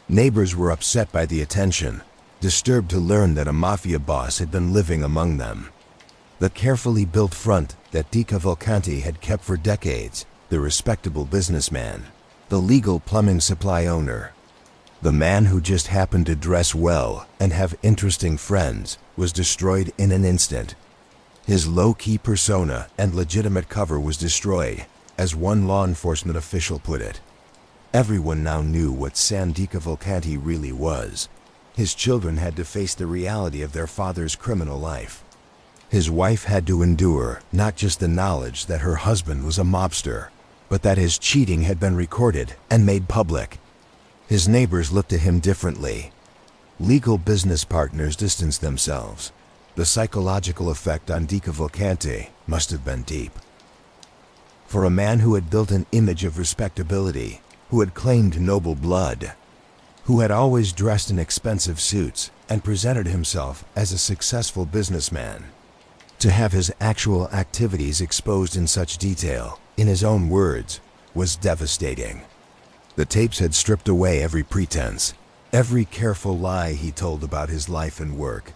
Neighbors were upset by the attention, disturbed to learn that a mafia boss had been living among them. The carefully built front that DeCavalcante had kept for decades, the respectable businessman, the legal plumbing supply owner, the man who just happened to dress well and have interesting friends, was destroyed in an instant. His low-key persona and legitimate cover was destroyed, as one law enforcement official put it. Everyone now knew what Sam DeCavalcante really was. His children had to face the reality of their father's criminal life. His wife had to endure not just the knowledge that her husband was a mobster, but that his cheating had been recorded and made public. His neighbors looked at him differently. Legal business partners distanced themselves. The psychological effect on DeCavalcante must have been deep. For a man who had built an image of respectability, who had claimed noble blood, who had always dressed in expensive suits and presented himself as a successful businessman, to have his actual activities exposed in such detail, in his own words, was devastating. The tapes had stripped away every pretense, every careful lie he told about his life and work,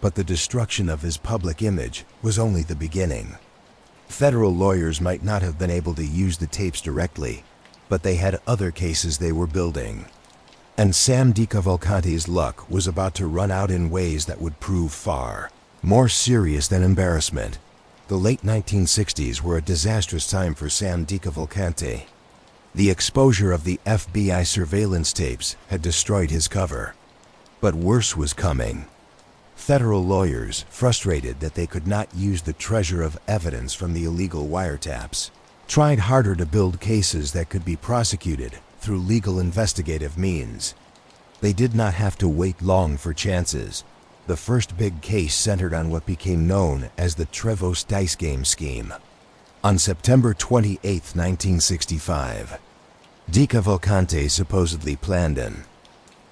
but the destruction of his public image was only the beginning. Federal lawyers might not have been able to use the tapes directly, but they had other cases they were building. And Sam DeCavalcante's luck was about to run out in ways that would prove far more serious than embarrassment. The late 1960s were a disastrous time for Sam DeCavalcante. The exposure of the FBI surveillance tapes had destroyed his cover. But worse was coming. Federal lawyers, frustrated that they could not use the treasure of evidence from the illegal wiretaps, tried harder to build cases that could be prosecuted through legal investigative means. They did not have to wait long for chances. The first big case centered on what became known as the Trevose dice game scheme. On September 28, 1965, DeCavalcante supposedly planned an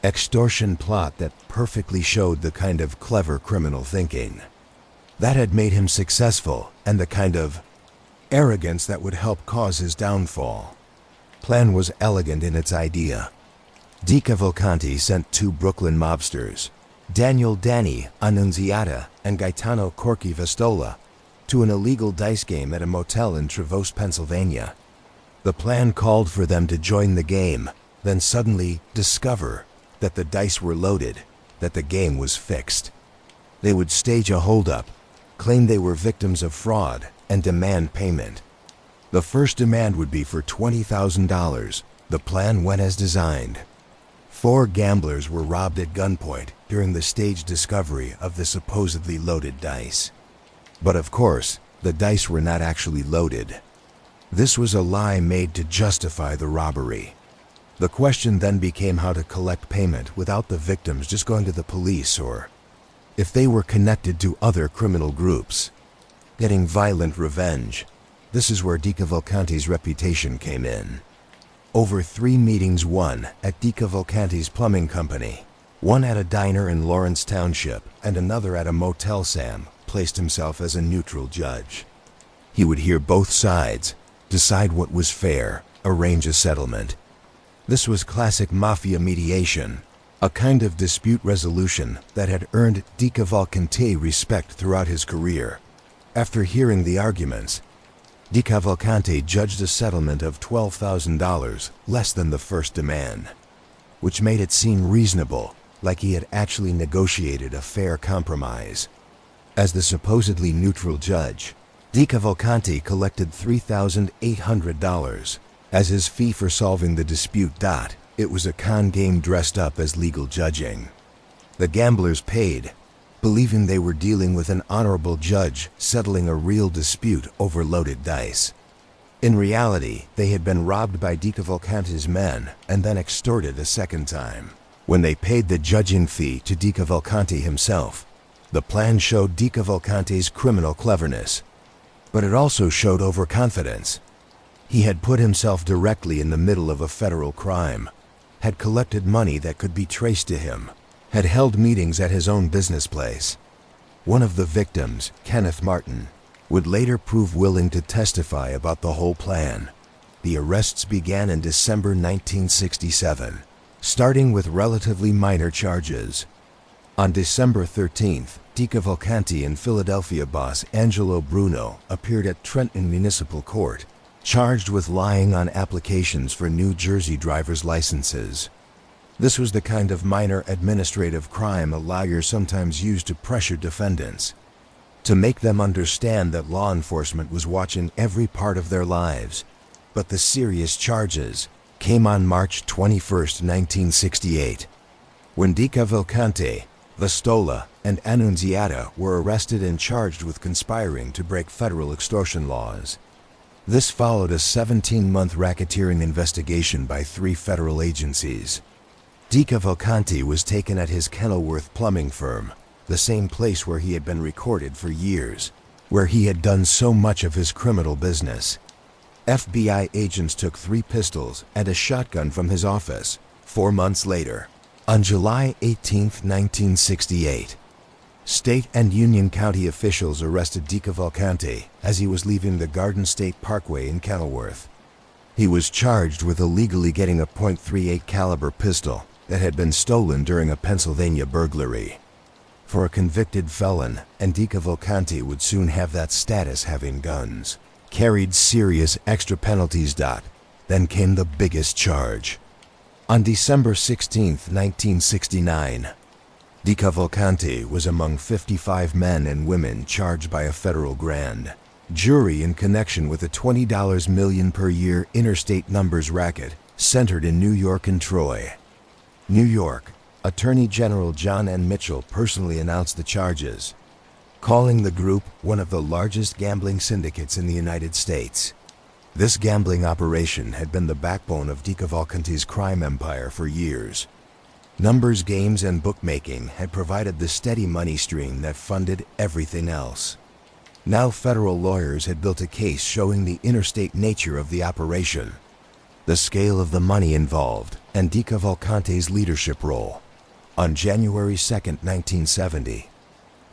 extortion plot that perfectly showed the kind of clever criminal thinking that had made him successful and the kind of arrogance that would help cause his downfall. Plan was elegant in its idea. DeCavalcante sent two Brooklyn mobsters, Daniel "Danny" Annunziata and Gaetano "Corky" Vestola, to an illegal dice game at a motel in Trevose, Pennsylvania. The plan called for them to join the game, then suddenly discover that the dice were loaded, that the game was fixed. They would stage a holdup, claim they were victims of fraud, and demand payment. The first demand would be for $20,000. The plan went as designed. 4 gamblers were robbed at gunpoint during the staged discovery of the supposedly loaded dice. But of course, the dice were not actually loaded. This was a lie made to justify the robbery. The question then became how to collect payment without the victims just going to the police, or if they were connected to other criminal groups. Getting violent revenge. This is where DeCavalcante's reputation came in. Over 3 meetings, one at DeCavalcante's plumbing company, one at a diner in Lawrence Township, and another at a motel, Sam placed himself as a neutral judge. He would hear both sides, decide what was fair, arrange a settlement. This was classic mafia mediation, a kind of dispute resolution that had earned DeCavalcante respect throughout his career. After hearing the arguments, DeCavalcante judged a settlement of $12,000, less than the first demand, which made it seem reasonable, like he had actually negotiated a fair compromise. As the supposedly neutral judge, DeCavalcante collected $3,800 as his fee for solving the dispute. It was a con game dressed up as legal judging. The gamblers paid, believing they were dealing with an honorable judge settling a real dispute over loaded dice. In reality, they had been robbed by DeCavalcante's men and then extorted a second time. When they paid the judging fee to DeCavalcante himself, the plan showed DeCavalcante's criminal cleverness, but it also showed overconfidence. He had put himself directly in the middle of a federal crime, had collected money that could be traced to him, had held meetings at his own business place. One of the victims, Kenneth Martin, would later prove willing to testify about the whole plan. The arrests began in December 1967, starting with relatively minor charges. On December 13th, DeCavalcante and Philadelphia boss Angelo Bruno appeared at Trenton Municipal Court, charged with lying on applications for New Jersey driver's licenses. This was the kind of minor administrative crime a lawyer sometimes used to pressure defendants, to make them understand that law enforcement was watching every part of their lives. But the serious charges came on March 21, 1968, when DeCavalcante, Vastola, and Annunziata were arrested and charged with conspiring to break federal extortion laws. This followed a 17-month racketeering investigation by 3 federal agencies. DeCavalcante was taken at his Kenilworth plumbing firm, the same place where he had been recorded for years, where he had done so much of his criminal business. FBI agents took 3 pistols and a shotgun from his office 4 months later, on July 18, 1968. State and Union County officials arrested DeCavalcante as he was leaving the Garden State Parkway in Kenilworth. He was charged with illegally getting a .38 caliber pistol that had been stolen during a Pennsylvania burglary. For a convicted felon, and DeCavalcante would soon have that status having guns, carried serious extra penalties. Then came the biggest charge. On December 16, 1969, DeCavalcante was among 55 men and women charged by a federal grand jury in connection with a $20 million per year interstate numbers racket centered in New York and Troy. New York, Attorney General John N. Mitchell personally announced the charges, calling the group one of the largest gambling syndicates in the United States. This gambling operation had been the backbone of DeCavalcante's crime empire for years. Numbers games and bookmaking had provided the steady money stream that funded everything else. Now federal lawyers had built a case showing the interstate nature of the operation, the scale of the money involved, and DeCavalcante's leadership role. On January 2, 1970,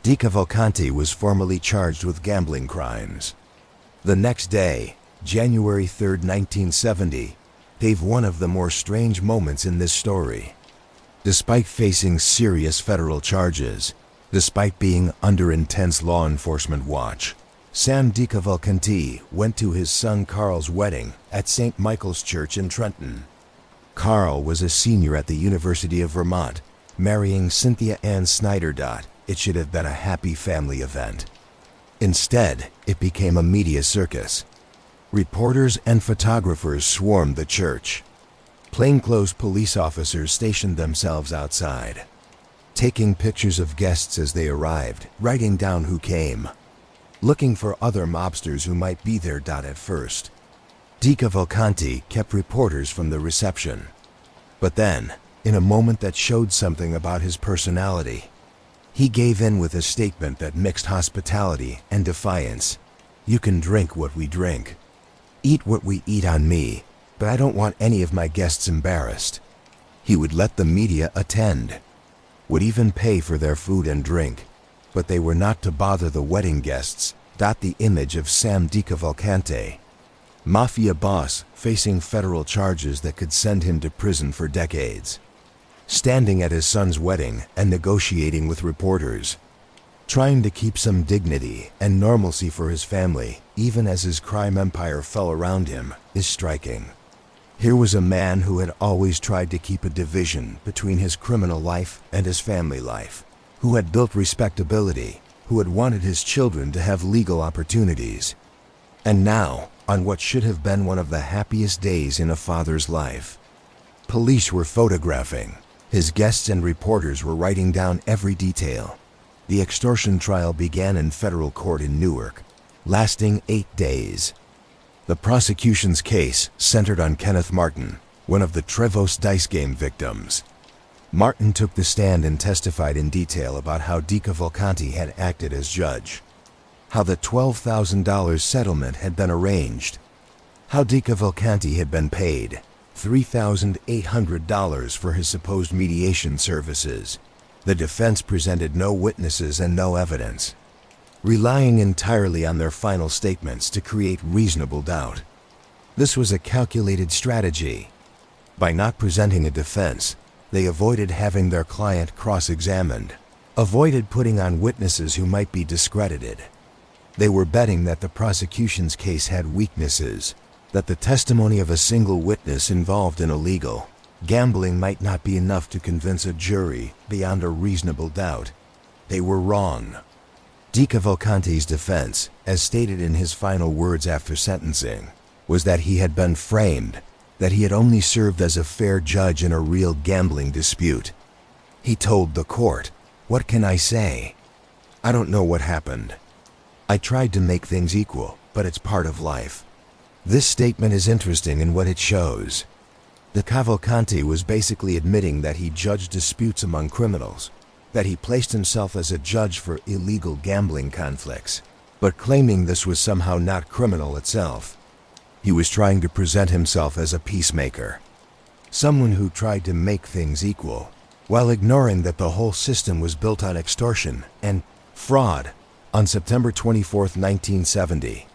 DeCavalcante was formally charged with gambling crimes. The next day, January 3, 1970, gave one of the more strange moments in this story. Despite facing serious federal charges, despite being under intense law enforcement watch, Sam DeCavalcante went to his son Carl's wedding at St. Michael's Church in Trenton. Carl was a senior at the University of Vermont, marrying Cynthia Ann Snyder. It should have been a happy family event. Instead, it became a media circus. Reporters and photographers swarmed the church. Plainclothes police officers stationed themselves outside, taking pictures of guests as they arrived, writing down who came, looking for other mobsters who might be there. At first, DeCavalcante kept reporters from the reception. But then, in a moment that showed something about his personality, he gave in with a statement that mixed hospitality and defiance. "You can drink what we drink, eat what we eat on me, but I don't want any of my guests embarrassed." He would let the media attend, would even pay for their food and drink, but they were not to bother the wedding guests. The image of Sam DeCavalcante, mafia boss facing federal charges that could send him to prison for decades, standing at his son's wedding and negotiating with reporters, trying to keep some dignity and normalcy for his family, even as his crime empire fell around him, is striking. Here was a man who had always tried to keep a division between his criminal life and his family life, who had built respectability, who had wanted his children to have legal opportunities. And now, on what should have been one of the happiest days in a father's life, police were photographing. His guests and reporters were writing down every detail. The extortion trial began in federal court in Newark, lasting 8 days. The prosecution's case centered on Kenneth Martin, one of the Trevose dice game victims. Martin took the stand and testified in detail about how DeCavalcante had acted as judge, how the $12,000 settlement had been arranged, how DeCavalcante had been paid, $3,800 for his supposed mediation services. The defense presented no witnesses and no evidence, relying entirely on their final statements to create reasonable doubt. This was a calculated strategy. By not presenting a defense, they avoided having their client cross-examined, avoided putting on witnesses who might be discredited. They were betting that the prosecution's case had weaknesses, that the testimony of a single witness involved in illegal gambling might not be enough to convince a jury beyond a reasonable doubt. They were wrong. DeCavalcante's defense, as stated in his final words after sentencing, was that he had been framed, that he had only served as a fair judge in a real gambling dispute. He told the court, "What can I say? I don't know what happened. I tried to make things equal, but it's part of life." This statement is interesting in what it shows. DeCavalcante was basically admitting that he judged disputes among criminals, that he placed himself as a judge for illegal gambling conflicts, but claiming this was somehow not criminal itself. He was trying to present himself as a peacemaker, someone who tried to make things equal, while ignoring that the whole system was built on extortion and fraud. On September 24, 1970,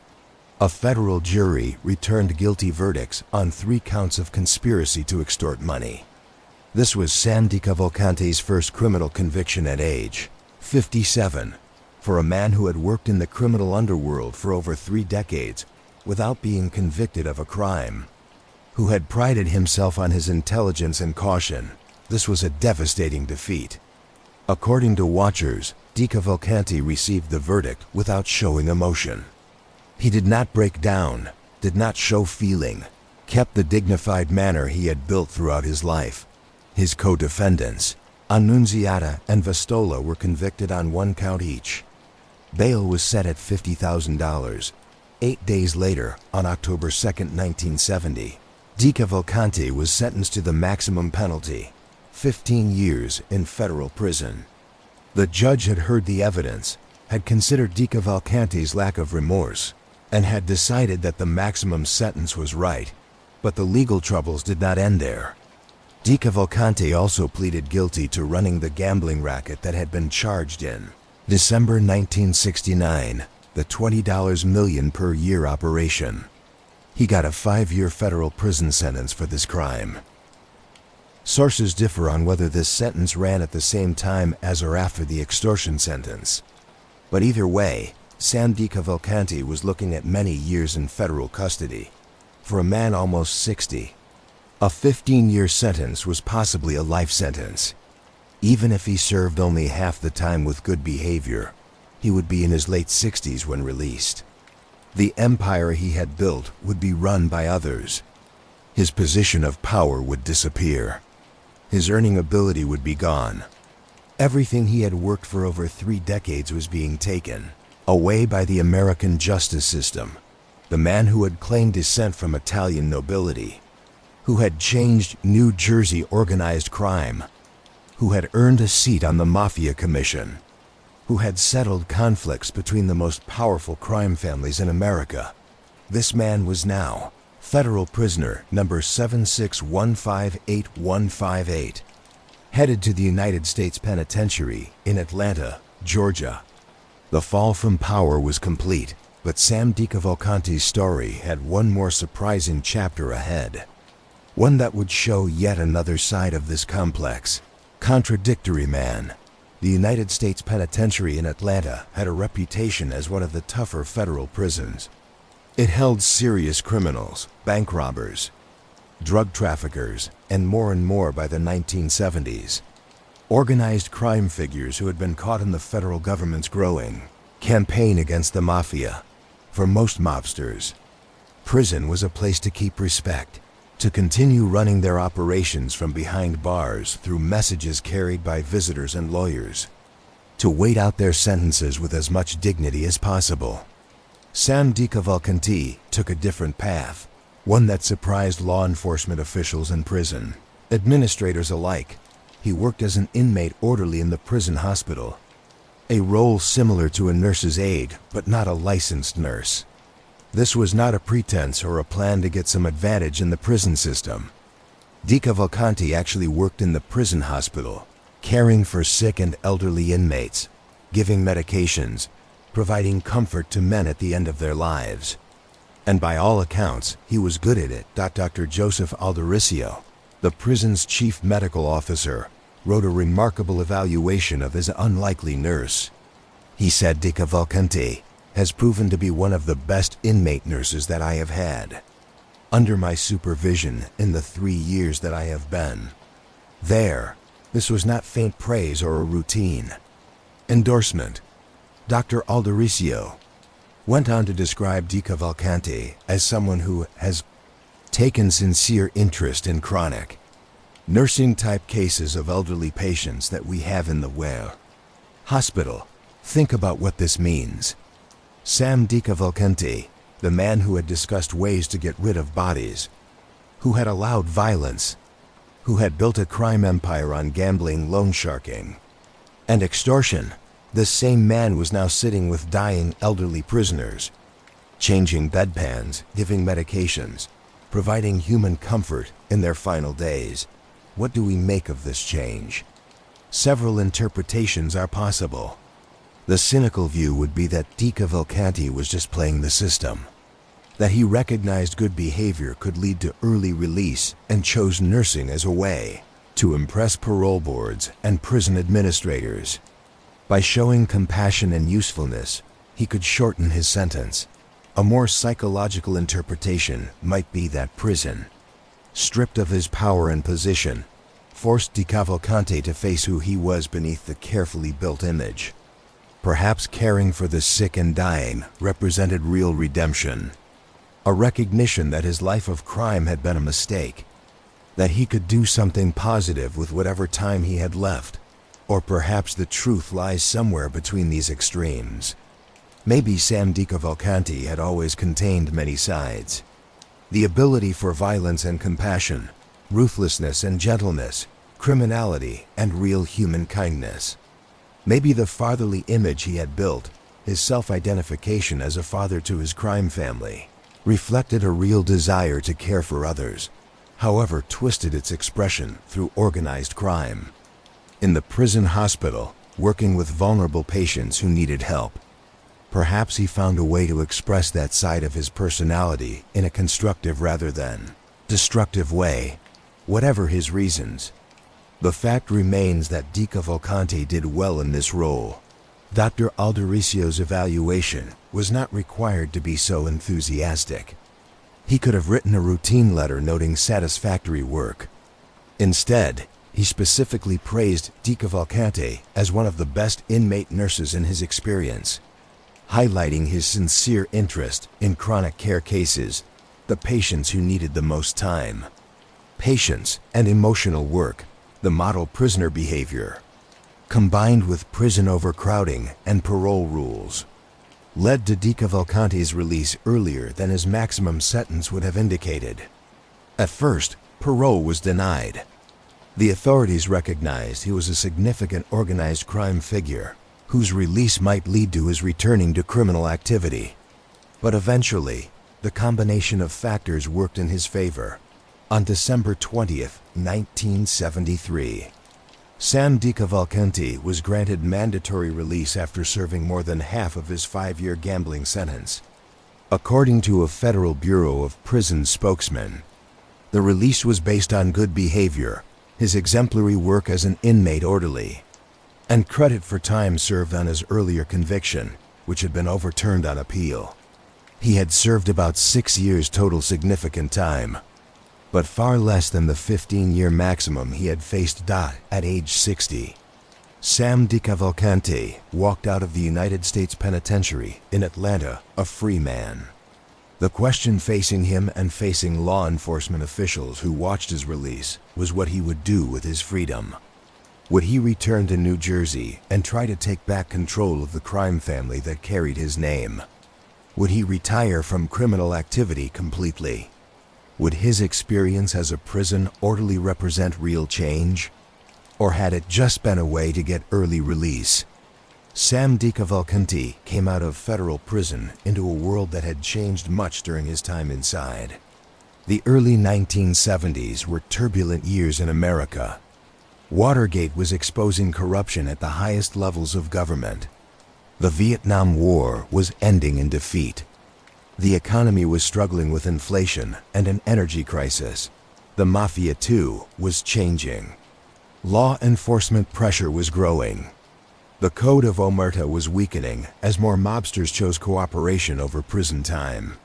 a federal jury returned guilty verdicts on 3 counts of conspiracy to extort money. This was Sam DeCavalcante's first criminal conviction at age 57, for a man who had worked in the criminal underworld for over 3 decades without being convicted of a crime, who had prided himself on his intelligence and caution. This was a devastating defeat. According to watchers, DeCavalcante received the verdict without showing emotion. He did not break down, did not show feeling, kept the dignified manner he had built throughout his life. His co-defendants, Annunziata and Vastola, were convicted on 1 count each. Bail was set at $50,000. 8 days later, on October 2, 1970, DeCavalcante was sentenced to the maximum penalty, 15 years in federal prison. The judge had heard the evidence, had considered DeCavalcante's lack of remorse, and had decided that the maximum sentence was right, but the legal troubles did not end there. DeCavalcante also pleaded guilty to running the gambling racket that had been charged in December 1969, the $20 million per year operation. He got a 5-year federal prison sentence for this crime. Sources differ on whether this sentence ran at the same time as or after the extortion sentence. But either way, Sam DeCavalcante was looking at many years in federal custody. For a man almost 60, a 15-year sentence was possibly a life sentence. Even if he served only half the time with good behavior, he would be in his late 60s when released. The empire he had built would be run by others. His position of power would disappear. His earning ability would be gone. Everything he had worked for over 3 decades was being taken away by the American justice system. The man who had claimed descent from Italian nobility, who had changed New Jersey organized crime, who had earned a seat on the Mafia Commission, who had settled conflicts between the most powerful crime families in America. This man was now federal prisoner number 76158158, headed to the United States Penitentiary in Atlanta, Georgia. The fall from power was complete, but Sam DeCavalcante's story had one more surprising chapter ahead. One that would show yet another side of this complex, contradictory man. The United States Penitentiary in Atlanta had a reputation as one of the tougher federal prisons. It held serious criminals, bank robbers, drug traffickers, and more by the 1970s. Organized crime figures who had been caught in the federal government's growing campaign against the mafia. For most mobsters, prison was a place to keep respect, to continue running their operations from behind bars through messages carried by visitors and lawyers, to wait out their sentences with as much dignity as possible. Sam DeCavalcante took a different path, one that surprised law enforcement officials in prison, administrators alike. He worked as an inmate orderly in the prison hospital, a role similar to a nurse's aide, but not a licensed nurse. This was not a pretense or a plan to get some advantage in the prison system. DeCavalcante actually worked in the prison hospital, caring for sick and elderly inmates, giving medications, providing comfort to men at the end of their lives. And by all accounts, he was good at it. Dr. Joseph Aldericio, the prison's chief medical officer, wrote a remarkable evaluation of his unlikely nurse. He said, "DeCavalcante has proven to be one of the best inmate nurses that I have had under my supervision in the 3 years that I have been there." This was not faint praise or a routine endorsement. Dr. Aldericio went on to describe DeCavalcante as someone who has taken sincere interest in chronic nursing-type cases of elderly patients that we have in the hospital. Think about what this means. Sam DeCavalcante, the man who had discussed ways to get rid of bodies, who had allowed violence, who had built a crime empire on gambling, loan sharking, and extortion, this same man was now sitting with dying elderly prisoners, changing bedpans, giving medications, providing human comfort in their final days. What do we make of this change? Several interpretations are possible. The cynical view would be that DeCavalcante was just playing the system, that he recognized good behavior could lead to early release and chose nursing as a way to impress parole boards and prison administrators. By showing compassion and usefulness, he could shorten his sentence. A more psychological interpretation might be that prison, stripped of his power and position, forced DeCavalcante to face who he was beneath the carefully built image. Perhaps caring for the sick and dying represented real redemption, a recognition that his life of crime had been a mistake, that he could do something positive with whatever time he had left. Or perhaps the truth lies somewhere between these extremes. Maybe Sam DeCavalcante had always contained many sides. The ability for violence and compassion, ruthlessness and gentleness, criminality and real human kindness. Maybe the fatherly image he had built, his self-identification as a father to his crime family, reflected a real desire to care for others, however twisted its expression through organized crime. In the prison hospital, working with vulnerable patients who needed help, perhaps he found a way to express that side of his personality in a constructive rather than destructive way. Whatever his reasons, the fact remains that DeCavalcante did well in this role. Dr. Aldericio's evaluation was not required to be so enthusiastic. He could have written a routine letter noting satisfactory work. Instead, he specifically praised DeCavalcante as one of the best inmate nurses in his experience, highlighting his sincere interest in chronic care cases, the patients who needed the most time, patience, and emotional work, the model prisoner behavior, combined with prison overcrowding and parole rules, led to DeCavalcante's release earlier than his maximum sentence would have indicated. At first, parole was denied. The authorities recognized he was a significant organized crime figure whose release might lead to his returning to criminal activity. But eventually, the combination of factors worked in his favor. On December 20th, 1973, Sam DeCavalcante was granted mandatory release after serving more than half of his 5-year gambling sentence. According to a Federal Bureau of Prisons spokesman, the release was based on good behavior, his exemplary work as an inmate orderly, and credit for time served on his earlier conviction, which had been overturned on appeal. He had served about 6 years total significant time, but far less than the 15-year maximum he had faced at age 60. Sam DeCavalcante walked out of the United States Penitentiary in Atlanta a free man. The question facing him and facing law enforcement officials who watched his release was what he would do with his freedom. Would he return to New Jersey and try to take back control of the crime family that carried his name? Would he retire from criminal activity completely? Would his experience as a prison orderly represent real change? Or had it just been a way to get early release? Sam DeCavalcante came out of federal prison into a world that had changed much during his time inside. The early 1970s were turbulent years in America. Watergate was exposing corruption at the highest levels of government. The Vietnam War was ending in defeat. The economy was struggling with inflation and an energy crisis. The Mafia, too, was changing. Law enforcement pressure was growing. The Code of Omerta was weakening as more mobsters chose cooperation over prison time.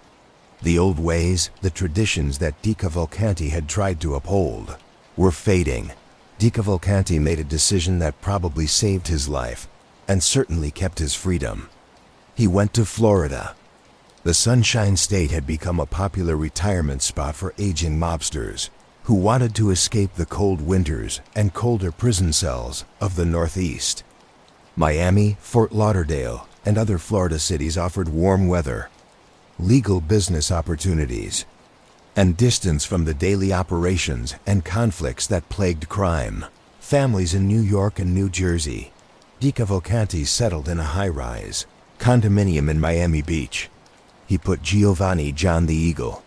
The old ways, the traditions that DeCavalcante had tried to uphold, were fading. DeCavalcante made a decision that probably saved his life, and certainly kept his freedom. He went to Florida. The Sunshine State had become a popular retirement spot for aging mobsters who wanted to escape the cold winters and colder prison cells of the Northeast. Miami, Fort Lauderdale, and other Florida cities offered warm weather, legal business opportunities, and distance from the daily operations and conflicts that plagued crime. Families in New York and New Jersey. DeCavalcante settled in a high-rise condominium in Miami Beach. He put Giovanni John the Eagle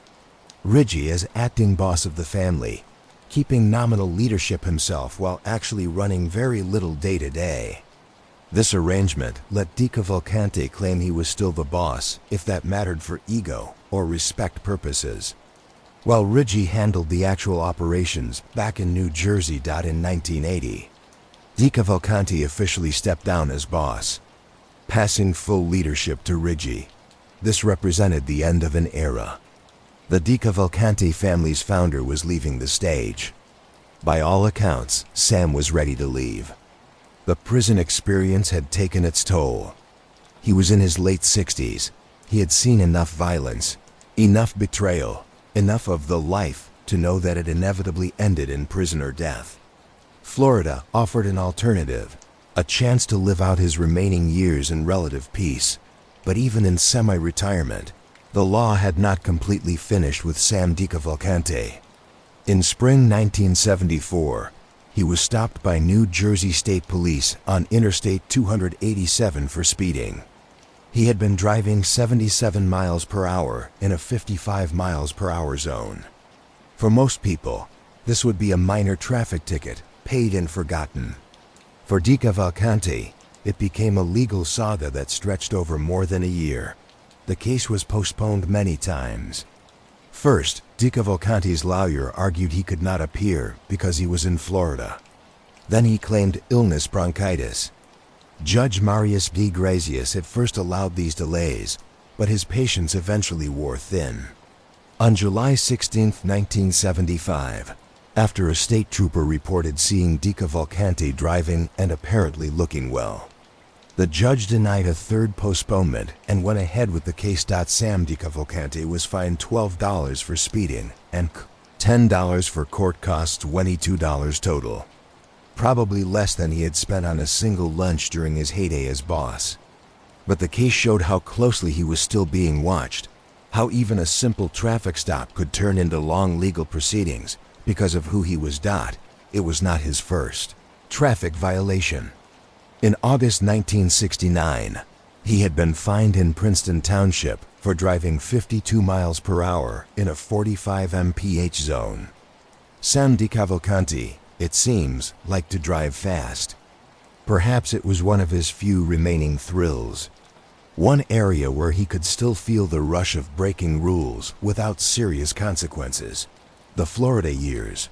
Riggi as acting boss of the family, keeping nominal leadership himself while actually running very little day-to-day. This arrangement let DeCavalcante claim he was still the boss if that mattered for ego or respect purposes, while Riggi handled the actual operations back in New Jersey. In 1980, DeCavalcante officially stepped down as boss, passing full leadership to Riggi. This represented the end of an era. The DeCavalcante family's founder was leaving the stage. By all accounts, Sam was ready to leave. The prison experience had taken its toll. He was in his late 60s. He had seen enough violence, enough betrayal, enough of the life to know that it inevitably ended in prison or death. Florida offered an alternative, a chance to live out his remaining years in relative peace. But even in semi-retirement, the law had not completely finished with Sam DeCavalcante. In spring 1974, he was stopped by New Jersey State Police on Interstate 287 for speeding. He had been driving 77 miles per hour in a 55 miles per hour zone. For most people, this would be a minor traffic ticket, paid and forgotten. For DeCavalcante, it became a legal saga that stretched over more than a year. The case was postponed many times. First, DeCavalcante's lawyer argued he could not appear because he was in Florida. Then he claimed illness bronchitis. Judge Marius D. Grazius at first allowed these delays, but his patience eventually wore thin. On July 16, 1975, after a state trooper reported seeing DeCavalcante driving and apparently looking well, the judge denied a third postponement and went ahead with the case. Sam DeCavalcante was fined $12 for speeding and $10 for court costs, $22 total. Probably less than he had spent on a single lunch during his heyday as boss. But the case showed how closely he was still being watched, how even a simple traffic stop could turn into long legal proceedings because of who he was. It was not his first traffic violation. In August 1969, he had been fined in Princeton Township for driving 52 miles per hour in a 45 mph zone. Sam DeCavalcante, it seems, liked to drive fast. Perhaps it was one of his few remaining thrills. One area where he could still feel the rush of breaking rules without serious consequences. The Florida years,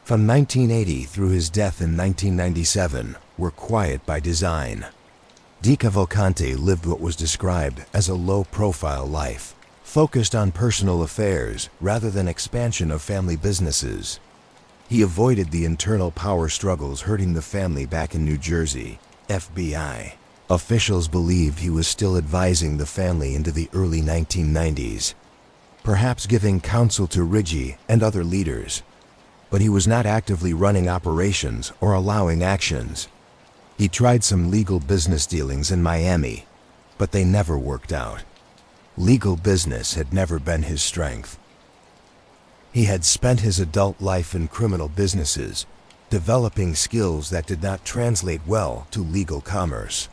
from 1980 through his death in 1997, were quiet by design. DeCavalcante lived what was described as a low-profile life, focused on personal affairs rather than expansion of family businesses. He avoided the internal power struggles hurting the family back in New Jersey. FBI officials believed he was still advising the family into the early 1990s, perhaps giving counsel to Riggi and other leaders. But he was not actively running operations or allowing actions. He tried some legal business dealings in Miami, but they never worked out. Legal business had never been his strength. He had spent his adult life in criminal businesses, developing skills that did not translate well to legal commerce.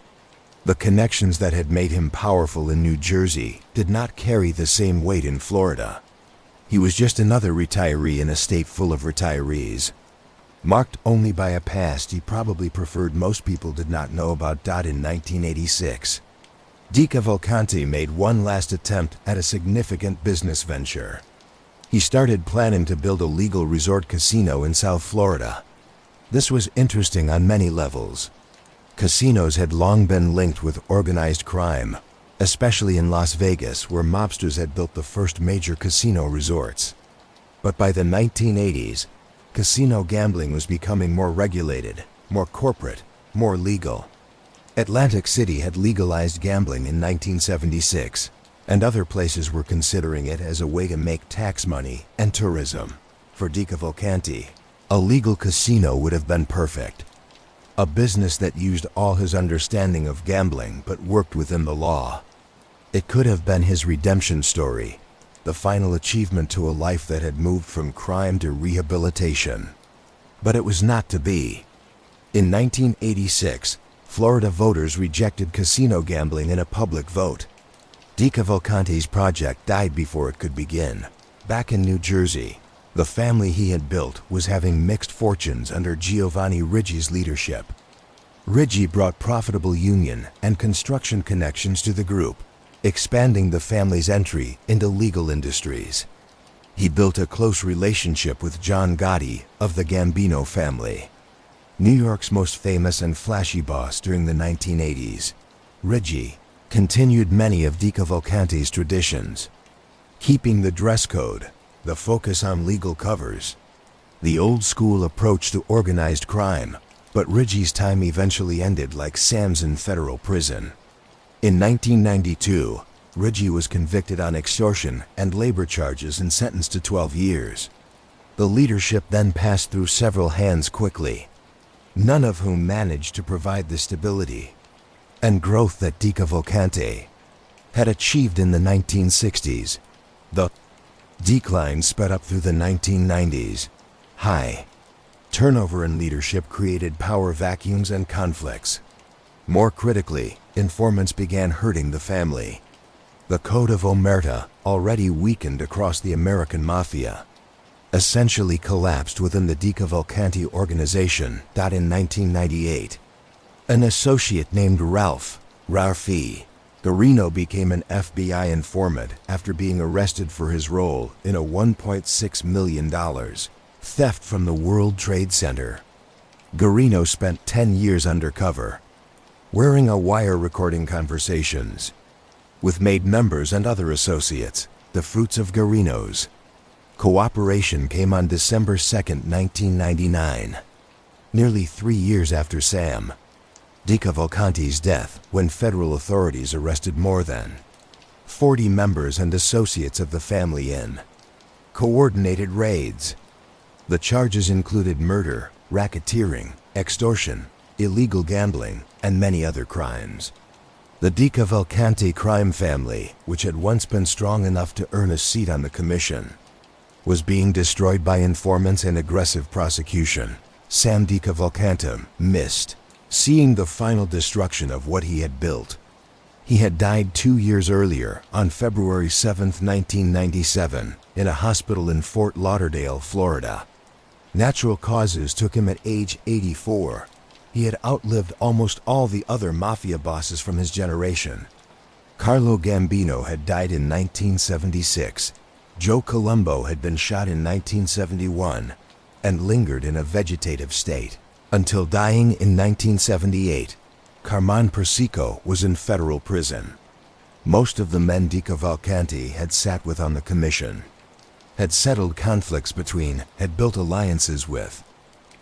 The connections that had made him powerful in New Jersey did not carry the same weight in Florida. He was just another retiree in a state full of retirees. Marked only by a past he probably preferred most people did not know about. In 1986, DeCavalcante made one last attempt at a significant business venture. He started planning to build a legal resort casino in South Florida. This was interesting on many levels. Casinos had long been linked with organized crime, especially in Las Vegas, where mobsters had built the first major casino resorts. But by the 1980s, casino gambling was becoming more regulated, more corporate, more legal. Atlantic City had legalized gambling in 1976, and other places were considering it as a way to make tax money and tourism. For DeCavalcante, a legal casino would have been perfect. A business that used all his understanding of gambling but worked within the law. It could have been his redemption story, the final achievement to a life that had moved from crime to rehabilitation. But it was not to be. In 1986, Florida voters rejected casino gambling in a public vote. DeCavalcante's project died before it could begin. Back in New Jersey, the family he had built was having mixed fortunes under Giovanni Riggi's leadership. Riggi brought profitable union and construction connections to the group, expanding the family's entry into legal industries. He built a close relationship with John Gotti of the Gambino family, New York's most famous and flashy boss during the 1980s. Riggi continued many of DeCavalcante's traditions, keeping the dress code, the focus on legal covers, the old-school approach to organized crime. But Riggi's time eventually ended like Sam's in federal prison. In 1992, Riggi was convicted on extortion and labor charges and sentenced to 12 years. The leadership then passed through several hands quickly, none of whom managed to provide the stability and growth that DeCavalcante had achieved in the 1960s. The decline sped up through the 1990s. High turnover in leadership created power vacuums and conflicts. More critically, informants began hurting the family. The Code of Omerta, already weakened across the American Mafia, essentially collapsed within the DeCavalcante organization. In 1998, an associate named Ralphie Guarino became an FBI informant after being arrested for his role in a $1.6 million theft from the World Trade Center. Guarino spent 10 years undercover, wearing a wire recording conversations with made members and other associates. The fruits of Guarino's cooperation came on December 2, 1999, nearly 3 years after Sam DeCavalcante's death, when federal authorities arrested more than 40 members and associates of the family in coordinated raids. The charges included murder, racketeering, extortion, illegal gambling, and many other crimes. The DeCavalcante Crime Family, which had once been strong enough to earn a seat on the commission, was being destroyed by informants and aggressive prosecution. Sam DeCavalcante missed seeing the final destruction of what he had built. He had died 2 years earlier, on February 7, 1997, in a hospital in Fort Lauderdale, Florida. Natural causes took him at age 84. He had outlived almost all the other mafia bosses from his generation. Carlo Gambino had died in 1976. Joe Colombo had been shot in 1971 and lingered in a vegetative state until dying in 1978. Carmine Persico was in federal prison. Most of the men DeCavalcante had sat with on the commission, had settled conflicts between, had built alliances with,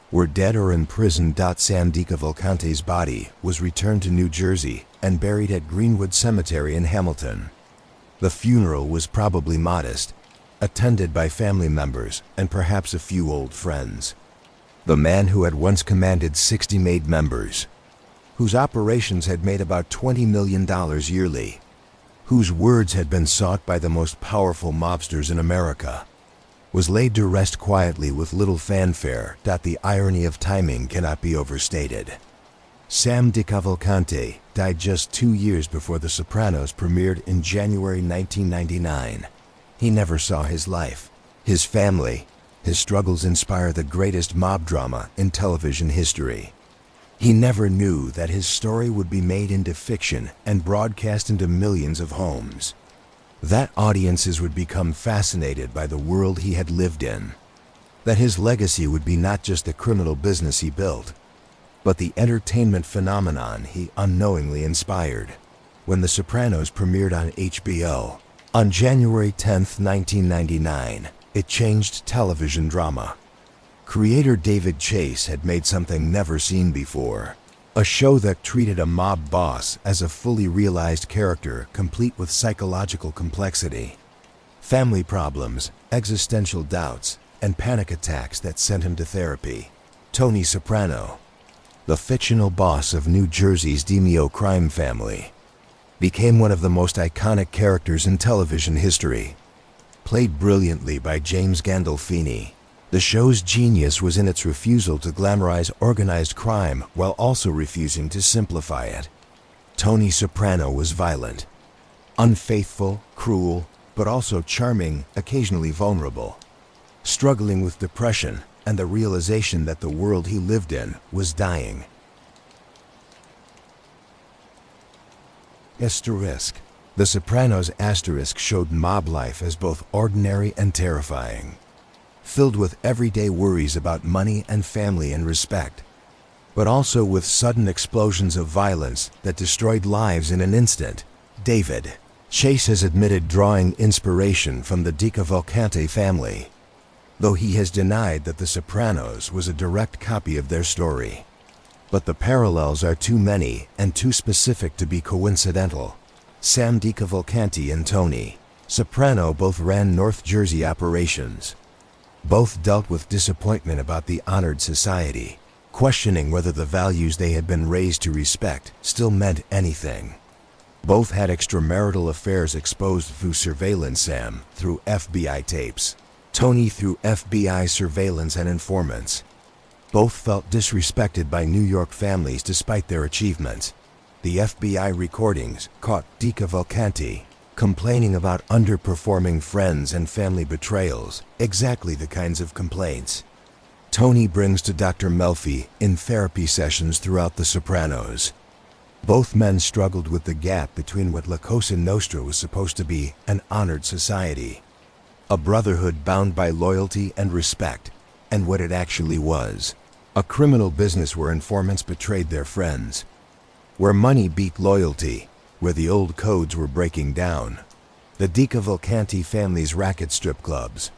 were dead or in prison. Sam DeCavalcante's body was returned to New Jersey and buried at Greenwood Cemetery in Hamilton. The funeral was probably modest, attended by family members and perhaps a few old friends. The man who had once commanded 60 made members, whose operations had made about $20 million yearly, whose words had been sought by the most powerful mobsters in America, was laid to rest quietly with little fanfare. The irony of timing cannot be overstated. Sam DeCavalcante died just 2 years before The Sopranos premiered in January 1999. He never saw his life. His family, his struggles inspire the greatest mob drama in television history. He never knew that his story would be made into fiction and broadcast into millions of homes. That audiences would become fascinated by the world he had lived in. That his legacy would be not just the criminal business he built, but the entertainment phenomenon he unknowingly inspired. When The Sopranos premiered on HBO on January 10, 1999, it changed television drama. Creator David Chase had made something never seen before. A show that treated a mob boss as a fully realized character, complete with psychological complexity, family problems, existential doubts, and panic attacks that sent him to therapy. Tony Soprano, the fictional boss of New Jersey's DeCavalcante Crime Family, became one of the most iconic characters in television history. Played brilliantly by James Gandolfini, the show's genius was in its refusal to glamorize organized crime while also refusing to simplify it. Tony Soprano was violent, unfaithful, cruel, but also charming, occasionally vulnerable, struggling with depression and the realization that the world he lived in was dying. Asterisk. The Sopranos asterisk showed mob life as both ordinary and terrifying, filled with everyday worries about money and family and respect, but also with sudden explosions of violence that destroyed lives in an instant. David Chase has admitted drawing inspiration from the DeCavalcante family, though he has denied that The Sopranos was a direct copy of their story. But the parallels are too many and too specific to be coincidental. Sam DeCavalcante and Tony Soprano both ran North Jersey operations. Both dealt with disappointment about the honored society, questioning whether the values they had been raised to respect still meant anything. Both had extramarital affairs exposed through surveillance, Sam through FBI tapes, Tony through FBI surveillance and informants. Both felt disrespected by New York families despite their achievements. The FBI recordings caught DeCavalcante complaining about underperforming friends and family betrayals, exactly the kinds of complaints Tony brings to Dr. Melfi in therapy sessions throughout The Sopranos. Both men struggled with the gap between what La Cosa Nostra was supposed to be, an honored society, a brotherhood bound by loyalty and respect, and what it actually was, a criminal business where informants betrayed their friends, where money beat loyalty, where the old codes were breaking down. The DeCavalcante family's racket strip clubs,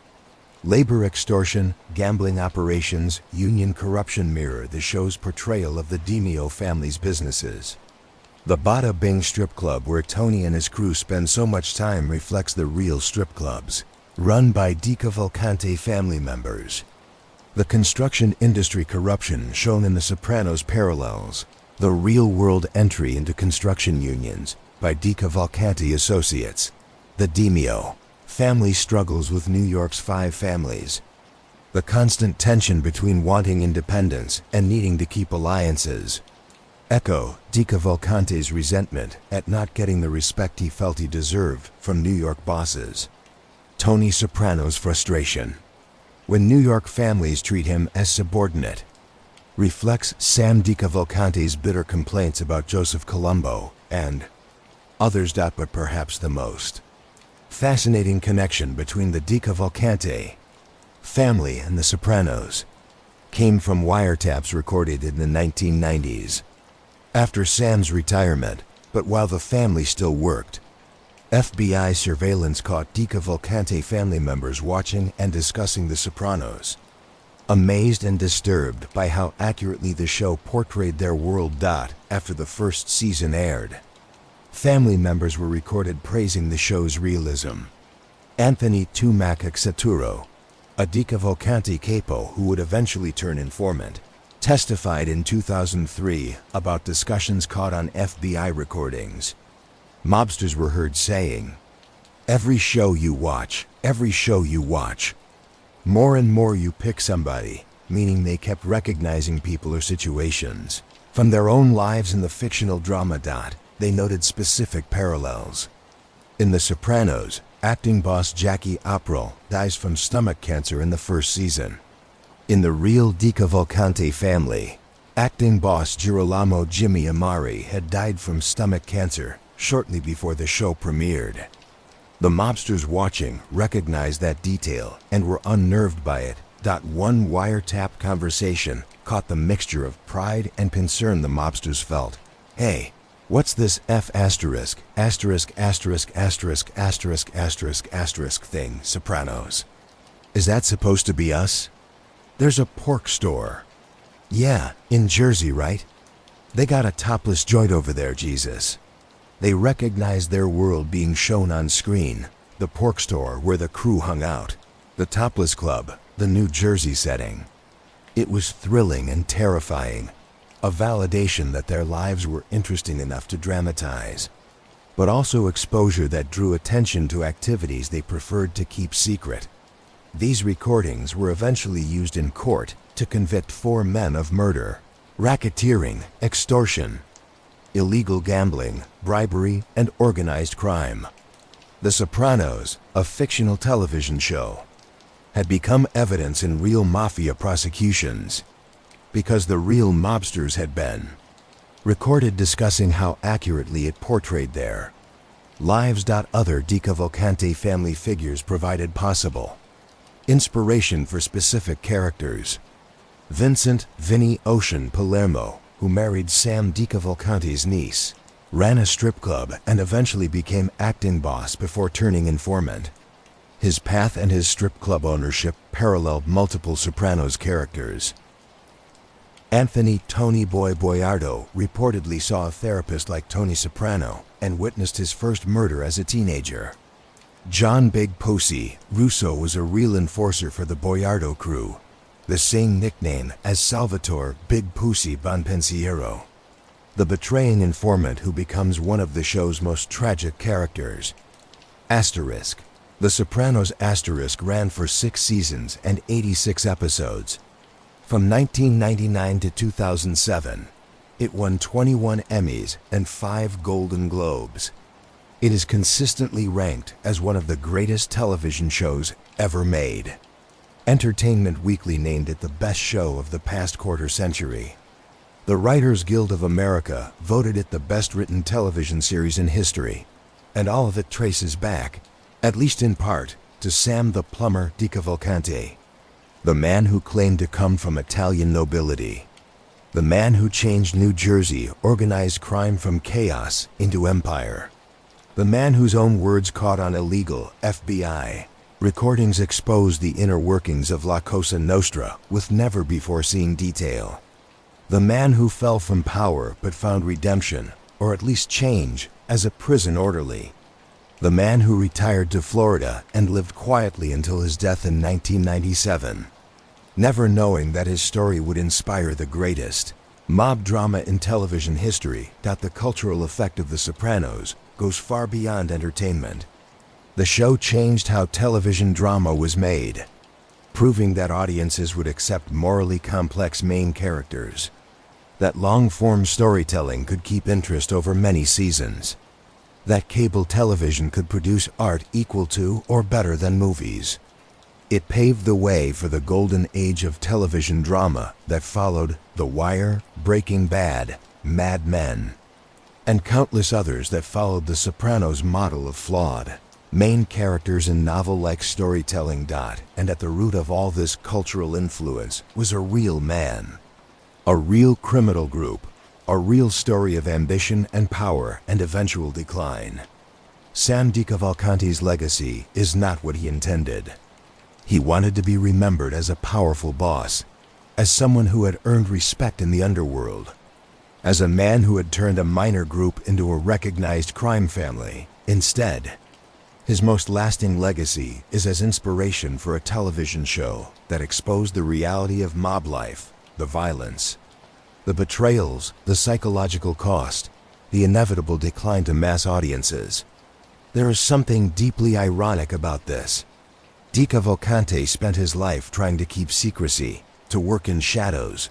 labor extortion, gambling operations, union corruption mirror the show's portrayal of the DeCavalcante family's businesses. The Bada Bing strip club where Tony and his crew spend so much time reflects the real strip clubs, run by DeCavalcante family members. The construction industry corruption shown in The Sopranos parallels the real-world entry into construction unions by DeCavalcante associates. The DeCavalcante family struggles with New York's five families. The constant tension between wanting independence and needing to keep alliances. Echo DeCavalcante's resentment at not getting the respect he felt he deserved from New York bosses. Tony Soprano's frustration when New York families treat him as subordinate reflects Sam DeCavalcante's bitter complaints about Joseph Colombo and others. But perhaps the most fascinating connection between the DeCavalcante family and The Sopranos came from wiretaps recorded in the 1990s. After Sam's retirement, but while the family still worked, FBI surveillance caught DeCavalcante family members watching and discussing The Sopranos, amazed and disturbed by how accurately the show portrayed their world. After the first season aired, family members were recorded praising the show's realism. Anthony Tumac Xaturo, a DeCavalcante capo who would eventually turn informant, testified in 2003 about discussions caught on FBI recordings. Mobsters were heard saying, every show you watch, more and more you pick somebody, meaning they kept recognizing people or situations from their own lives in the fictional drama. They noted specific parallels. In The Sopranos, Acting boss Jackie Aprile dies from stomach cancer in the first season. In the real DeCavalcante family, acting boss Girolamo Jimmy Amari had died from stomach cancer shortly before the show premiered. The mobsters watching recognized that detail and were unnerved by it. One wiretap conversation caught the mixture of pride and concern the mobsters felt. "Hey, what's this F*** thing, Sopranos? Is that supposed to be us? There's a pork store. Yeah, in Jersey, right? They got a topless joint over there, Jesus." They recognized their world being shown on screen, the pork store where the crew hung out, the topless club, the New Jersey setting. It was thrilling and terrifying, a validation that their lives were interesting enough to dramatize, but also exposure that drew attention to activities they preferred to keep secret. These recordings were eventually used in court to convict 4 men of murder, racketeering, extortion, illegal gambling, bribery, and organized crime. The Sopranos, a fictional television show, had become evidence in real mafia prosecutions because the real mobsters had been recorded discussing how accurately it portrayed their lives. Other DeCavalcante family figures provided possible inspiration for specific characters. Vincent "Vinny" Ocean Palermo, who married Sam DeCavalcante's niece, ran a strip club and eventually became acting boss before turning informant. His path and his strip club ownership paralleled multiple Sopranos characters. Anthony "Tony Boy" Boiardo reportedly saw a therapist like Tony Soprano and witnessed his first murder as a teenager. John "Big Pussy" Russo was a real enforcer for the Boiardo crew, the same nickname as Salvatore "Big Pussy" Bonpensiero, the betraying informant who becomes one of the show's most tragic characters. Asterisk. The Sopranos Asterisk ran for 6 seasons and 86 episodes. From 1999 to 2007, it won 21 Emmys and 5 Golden Globes. It is consistently ranked as one of the greatest television shows ever made. Entertainment Weekly named it the best show of the past quarter century. The Writers Guild of America voted it the best written television series in history, and all of it traces back, at least in part, to Sam the Plumber DeCavalcante, the man who claimed to come from Italian nobility, the man who changed New Jersey organized crime from chaos into empire, the man whose own words caught on illegal FBI recordings exposed the inner workings of La Cosa Nostra with never-before-seen detail, the man who fell from power but found redemption, or at least change, as a prison orderly, the man who retired to Florida and lived quietly until his death in 1997, never knowing that his story would inspire the greatest mob drama in television history. The cultural effect of The Sopranos goes far beyond entertainment. The show changed how television drama was made, proving that audiences would accept morally complex main characters, that long-form storytelling could keep interest over many seasons, that cable television could produce art equal to or better than movies. It paved the way for the golden age of television drama that followed The Wire, Breaking Bad, Mad Men, and countless others that followed The Sopranos' model of flawed main characters and novel-like storytelling. And at the root of all this cultural influence was a real man, a real criminal group, a real story of ambition and power and eventual decline. Sam DeCavalcante's legacy is not what he intended. He wanted to be remembered as a powerful boss, as someone who had earned respect in the underworld, as a man who had turned a minor group into a recognized crime family. Instead, his most lasting legacy is as inspiration for a television show that exposed the reality of mob life, the violence, the betrayals, the psychological cost, the inevitable decline to mass audiences. There is something deeply ironic about this. DeCavalcante spent his life trying to keep secrecy, to work in shadows,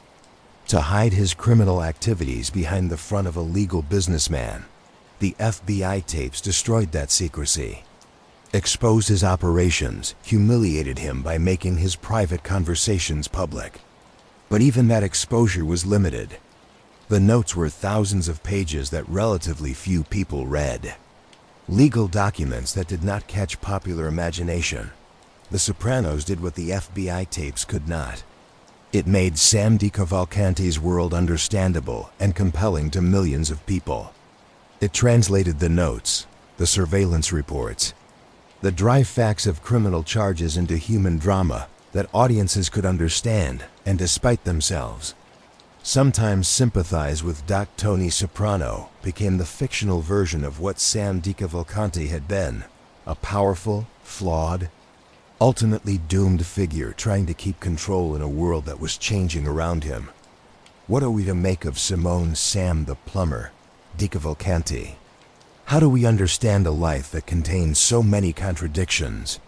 to hide his criminal activities behind the front of a legal businessman. The FBI tapes destroyed that secrecy. exposed his operations, humiliated him by making his private conversations public. But even that exposure was limited. The notes were thousands of pages that relatively few people read. Legal documents that did not catch popular imagination. The Sopranos did what the FBI tapes could not. It made Sam DeCavalcante's world understandable and compelling to millions of people. It translated the notes, the surveillance reports, the dry facts of criminal charges into human drama that audiences could understand and, despite themselves, sometimes sympathize with. Tony Soprano became the fictional version of what Sam DeCavalcante had been, a powerful, flawed, ultimately doomed figure trying to keep control in a world that was changing around him. What are we to make of Simone Sam the Plumber, DeCavalcante? How do we understand a life that contains so many contradictions?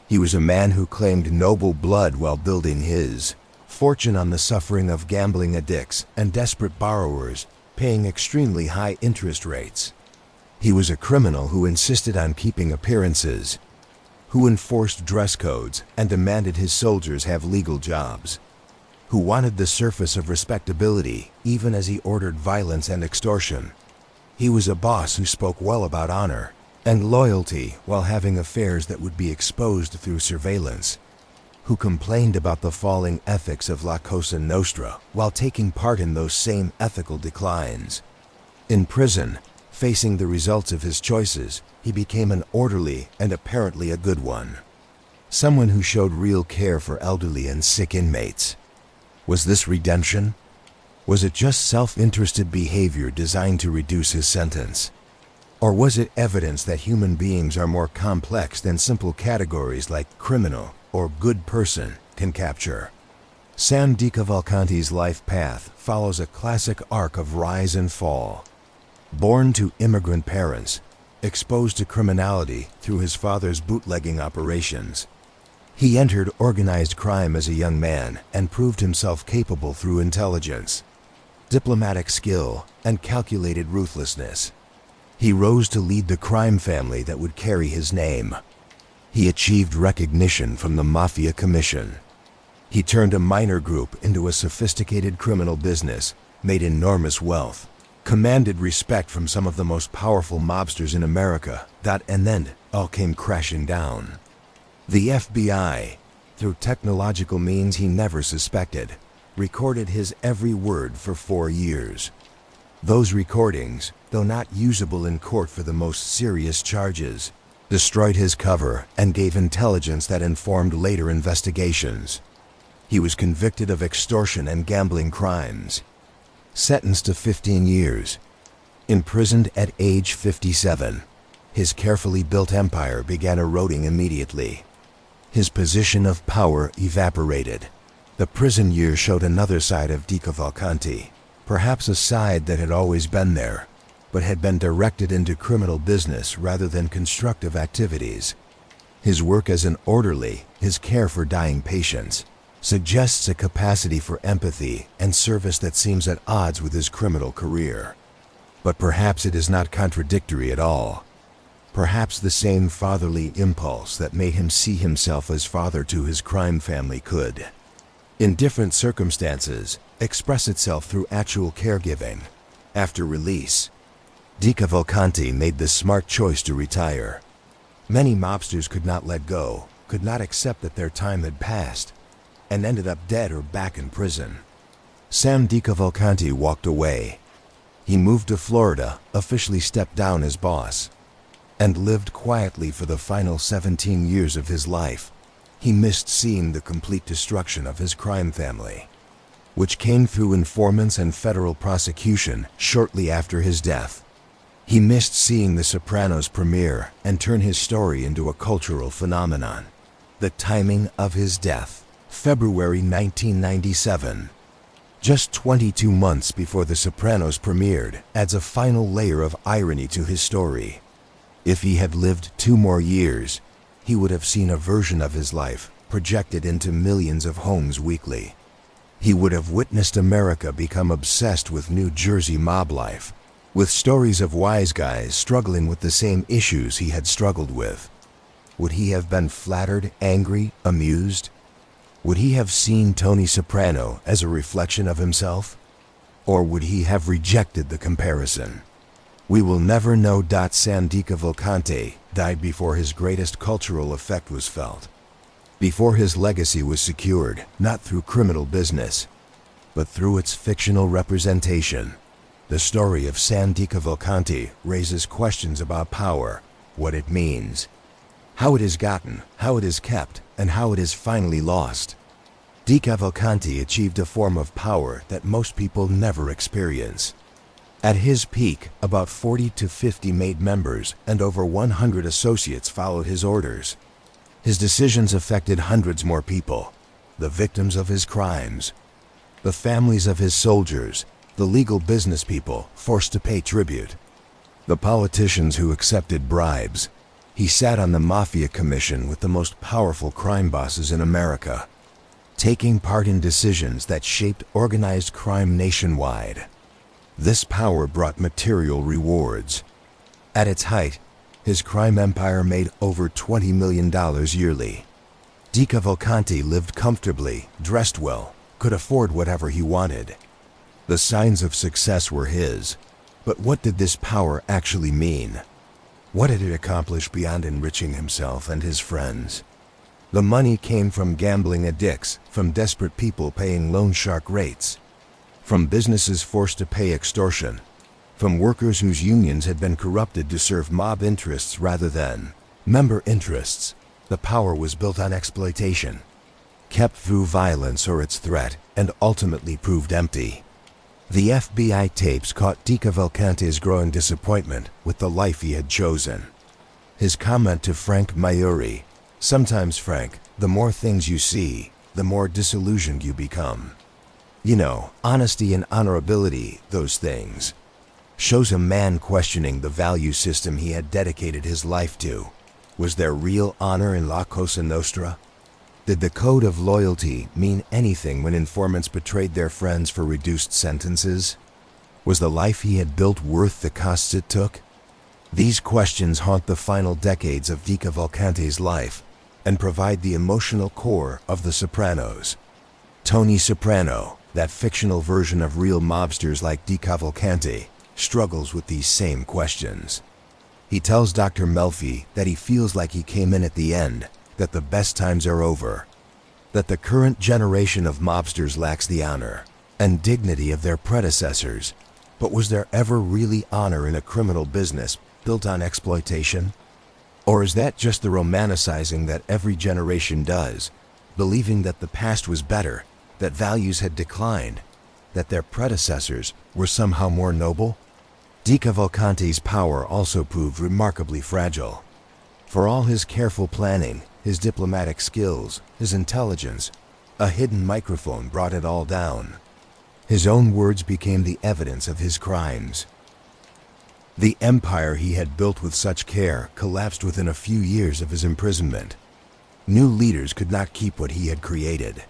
He was a man who claimed noble blood while building his fortune on the suffering of gambling addicts and desperate borrowers, paying extremely high interest rates. He was a criminal who insisted on keeping appearances, who enforced dress codes and demanded his soldiers have legal jobs, who wanted the surface of respectability even as he ordered violence and extortion. He was a boss who spoke well about honor and loyalty while having affairs that would be exposed through surveillance, who complained about the falling ethics of La Cosa Nostra while taking part in those same ethical declines. In prison, facing the results of his choices, he became an orderly and apparently a good one. Someone who showed real care for elderly and sick inmates. Was this redemption? Was it just self-interested behavior designed to reduce his sentence? Or was it evidence that human beings are more complex than simple categories like criminal or good person can capture? Sam DeCavalcante's life path follows a classic arc of rise and fall. Born to immigrant parents, exposed to criminality through his father's bootlegging operations, he entered organized crime as a young man and proved himself capable through intelligence, diplomatic skill, and calculated ruthlessness. He rose to lead the crime family that would carry his name. He achieved recognition from the Mafia Commission. He turned a minor group into a sophisticated criminal business, made enormous wealth, commanded respect from some of the most powerful mobsters in America, and then all came crashing down. The FBI, through technological means he never suspected, recorded his every word for 4 years. Those recordings, though not usable in court for the most serious charges, destroyed his cover and gave intelligence that informed later investigations. He was convicted of extortion and gambling crimes, sentenced to 15 years, imprisoned at age 57. His carefully built empire began eroding immediately. His position of power evaporated. The prison years showed another side of DeCavalcante, perhaps a side that had always been there, but had been directed into criminal business rather than constructive activities. His work as an orderly, his care for dying patients, suggests a capacity for empathy and service that seems at odds with his criminal career. But perhaps it is not contradictory at all. Perhaps the same fatherly impulse that made him see himself as father to his crime family could, in different circumstances, express itself through actual caregiving. After release, DeCavalcante made the smart choice to retire. Many mobsters could not let go, could not accept that their time had passed, and ended up dead or back in prison. Sam DeCavalcante walked away. He moved to Florida, officially stepped down as boss, and lived quietly for the final 17 years of his life. He missed seeing the complete destruction of his crime family, which came through informants and federal prosecution shortly after his death. He missed seeing The Sopranos premiere and turn his story into a cultural phenomenon. The timing of his death, February 1997. Just 22 months before The Sopranos premiered, adds a final layer of irony to his story. If he had lived 2 more years, he would have seen a version of his life projected into millions of homes weekly. He would have witnessed America become obsessed with New Jersey mob life, with stories of wise guys struggling with the same issues he had struggled with. Would he have been flattered, angry, amused? Would he have seen Tony Soprano as a reflection of himself? Or would he have rejected the comparison? We will never know. San DeCavalcante died before his greatest cultural effect was felt. Before his legacy was secured, not through criminal business, but through its fictional representation. The story of San DeCavalcante raises questions about power, what it means, how it is gotten, how it is kept, and how it is finally lost. DeCavalcante achieved a form of power that most people never experience. At his peak, about 40 to 50 made members and over 100 associates followed his orders. His decisions affected hundreds more people, the victims of his crimes, the families of his soldiers, the legal business people forced to pay tribute, the politicians who accepted bribes. He sat on the Mafia Commission with the most powerful crime bosses in America, taking part in decisions that shaped organized crime nationwide. This power brought material rewards. At its height, his crime empire made over $20 million yearly. DeCavalcante lived comfortably, dressed well, could afford whatever he wanted. The signs of success were his. But what did this power actually mean? What did it accomplish beyond enriching himself and his friends? The money came from gambling addicts, from desperate people paying loan shark rates, from businesses forced to pay extortion, from workers whose unions had been corrupted to serve mob interests rather than member interests. The power was built on exploitation, kept through violence or its threat, and ultimately proved empty. The FBI tapes caught DeCavalcante's growing disappointment with the life he had chosen. His comment to Frank Mayuri, "Sometimes, Frank, the more things you see, the more disillusioned you become. You know, honesty and honorability, those things," shows a man questioning the value system he had dedicated his life to. Was there real honor in La Cosa Nostra? Did the code of loyalty mean anything when informants betrayed their friends for reduced sentences? Was the life he had built worth the costs it took? These questions haunt the final decades of DeCavalcante's life and provide the emotional core of The Sopranos. Tony Soprano, that fictional version of real mobsters like DeCavalcante, struggles with these same questions. He tells Dr. Melfi that he feels like he came in at the end, that the best times are over, that the current generation of mobsters lacks the honor and dignity of their predecessors. But was there ever really honor in a criminal business built on exploitation? Or is that just the romanticizing that every generation does, believing that the past was better, that values had declined, that their predecessors were somehow more noble? DeCavalcante's power also proved remarkably fragile. For all his careful planning, his diplomatic skills, his intelligence, a hidden microphone brought it all down. His own words became the evidence of his crimes. The empire he had built with such care collapsed within a few years of his imprisonment. New leaders could not keep what he had created.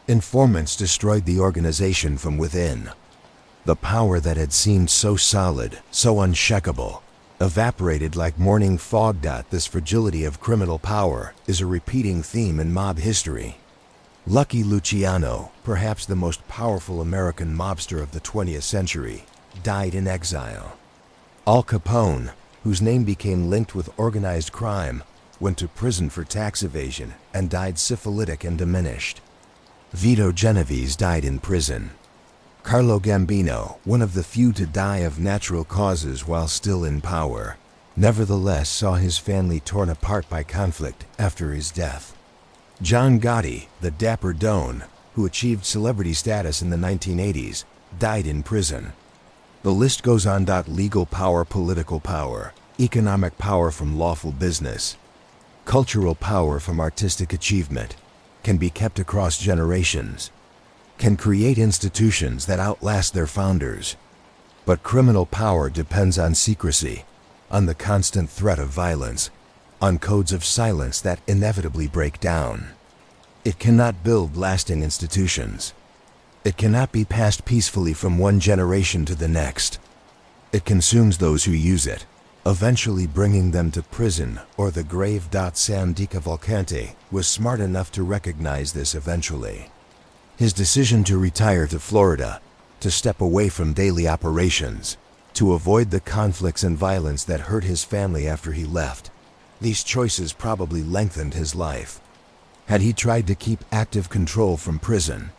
Informants destroyed the organization from within. The power that had seemed so solid, so unshakable, evaporated like morning fog. This fragility of criminal power is a repeating theme in mob history. Lucky Luciano, perhaps the most powerful American mobster of the 20th century, died in exile. Al Capone, whose name became linked with organized crime, went to prison for tax evasion and died syphilitic and diminished. Vito Genovese died in prison. Carlo Gambino, one of the few to die of natural causes while still in power, nevertheless saw his family torn apart by conflict after his death. John Gotti, the dapper Don, who achieved celebrity status in the 1980s, died in prison. The list goes on. Legal power, political power, economic power from lawful business, cultural power from artistic achievement, can be kept across generations, can create institutions that outlast their founders. But criminal power depends on secrecy, on the constant threat of violence, on codes of silence that inevitably break down. It cannot build lasting institutions. It cannot be passed peacefully from one generation to the next. It consumes those who use it, eventually bringing them to prison or the grave. Sam DeCavalcante was smart enough to recognize this eventually. His decision to retire to Florida, to step away from daily operations, to avoid the conflicts and violence that hurt his family after he left. These choices probably lengthened his life. Had he tried to keep active control from prison,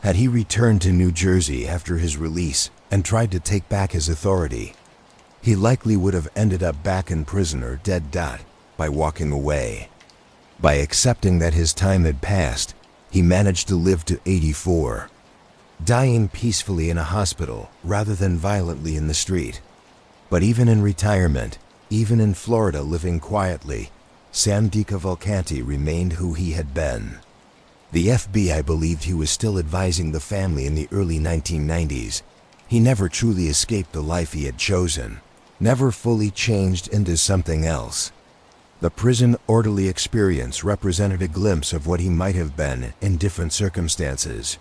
had he returned to New Jersey after his release and tried to take back his authority, he likely would have ended up back in prison or dead. By walking away, by accepting that his time had passed, he managed to live to 84, dying peacefully in a hospital rather than violently in the street. But even in retirement, even in Florida living quietly, Sam DeCavalcante remained who he had been. The FBI believed he was still advising the family in the early 1990s. He never truly escaped the life he had chosen, never fully changed into something else. The prison orderly experience represented a glimpse of what he might have been in different circumstances.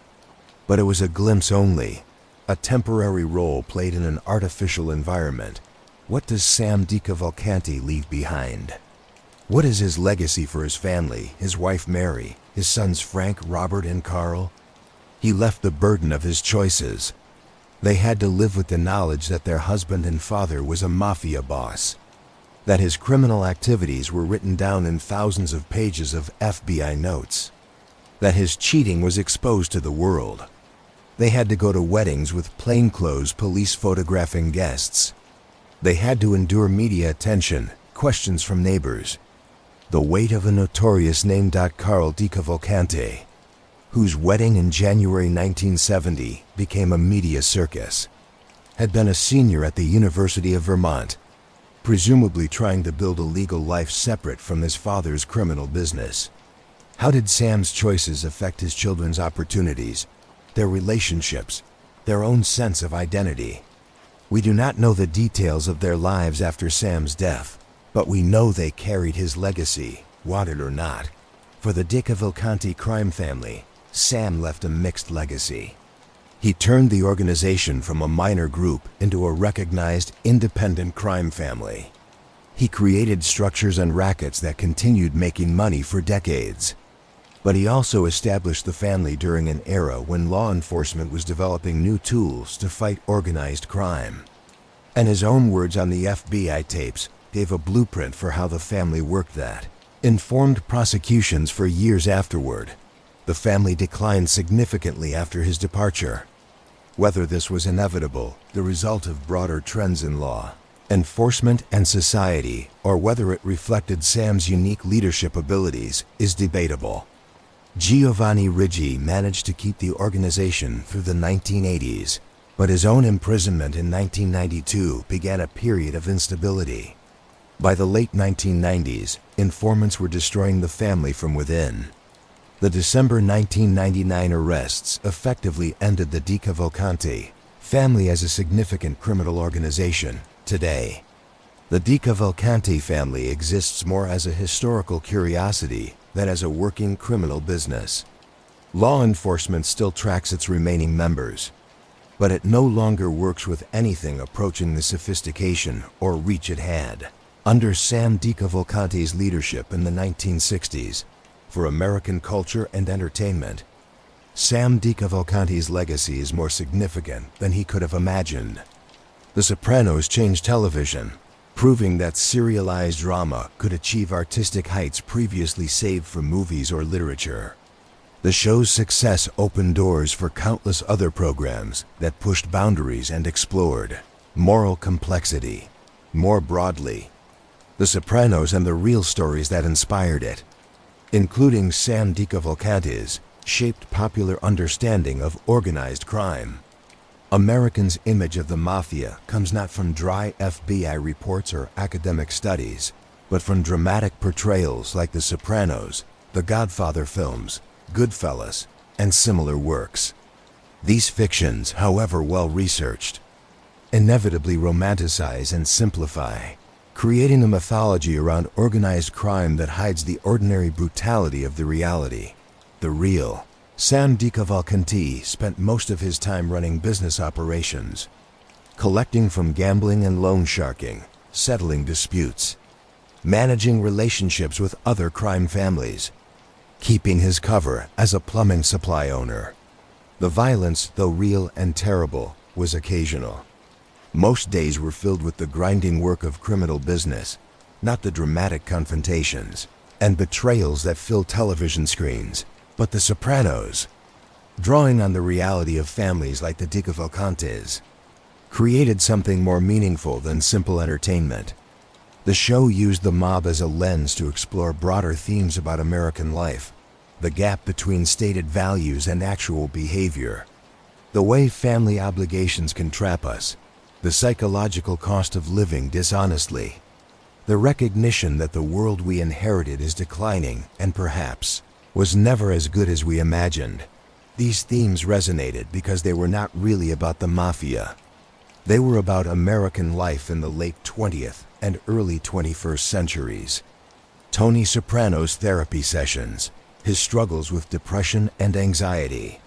But it was a glimpse only, a temporary role played in an artificial environment. What does Sam DeCavalcante leave behind? What is his legacy for his family, his wife Mary, his sons Frank, Robert, and Carl? He left the burden of his choices. They had to live with the knowledge that their husband and father was a mafia boss, that his criminal activities were written down in thousands of pages of FBI notes, that his cheating was exposed to the world. They had to go to weddings with plainclothes police photographing guests. They had to endure media attention, questions from neighbors, the weight of a notorious name. Carl DeCavalcante, whose wedding in January 1970 became a media circus, had been a senior at the University of Vermont, presumably trying to build a legal life separate from his father's criminal business. How did Sam's choices affect his children's opportunities, their relationships, their own sense of identity? We do not know the details of their lives after Sam's death, but we know they carried his legacy, wanted or not. For the DeCavalcante crime family, Sam left a mixed legacy. He turned the organization from a minor group into a recognized, independent crime family. He created structures and rackets that continued making money for decades. But he also established the family during an era when law enforcement was developing new tools to fight organized crime. And his own words on the FBI tapes gave a blueprint for how the family worked that informed prosecutions for years afterward. The family declined significantly after his departure. Whether this was inevitable, the result of broader trends in law enforcement and society, or whether it reflected Sam's unique leadership abilities, is debatable. Giovanni Ricci managed to keep the organization through the 1980s, but his own imprisonment in 1992 began a period of instability. By the late 1990s, informants were destroying the family from within. The December 1999 arrests effectively ended the DeCavalcante family as a significant criminal organization today. The DeCavalcante family exists more as a historical curiosity than as a working criminal business. Law enforcement still tracks its remaining members, but it no longer works with anything approaching the sophistication or reach it had under Sam DeCavalcante's leadership in the 1960s. For American culture and entertainment, Sam DeCavalcante's legacy is more significant than he could have imagined. The Sopranos changed television, proving that serialized drama could achieve artistic heights previously saved for movies or literature. The show's success opened doors for countless other programs that pushed boundaries and explored moral complexity more broadly. The Sopranos and the real stories that inspired it, including Sam DeCavalcante's, shaped popular understanding of organized crime. Americans' image of the mafia comes not from dry FBI reports or academic studies, but from dramatic portrayals like The Sopranos, the Godfather films, Goodfellas, and similar works. These fictions, however well researched, inevitably romanticize and simplify, creating a mythology around organized crime that hides the ordinary brutality of the reality. The real Sam DeCavalcante spent most of his time running business operations, collecting from gambling and loan sharking, settling disputes, managing relationships with other crime families, keeping his cover as a plumbing supply owner. The violence, though real and terrible, was occasional. Most days were filled with the grinding work of criminal business, not the dramatic confrontations and betrayals that fill television screens, but The Sopranos, drawing on the reality of families like the DeCavalcantes, created something more meaningful than simple entertainment. The show used the mob as a lens to explore broader themes about American life, the gap between stated values and actual behavior, the way family obligations can trap us, the psychological cost of living dishonestly, the recognition that the world we inherited is declining and perhaps was never as good as we imagined. These themes resonated because they were not really about the mafia. They were about American life in the late 20th and early 21st centuries. Tony Soprano's therapy sessions, his struggles with depression and anxiety,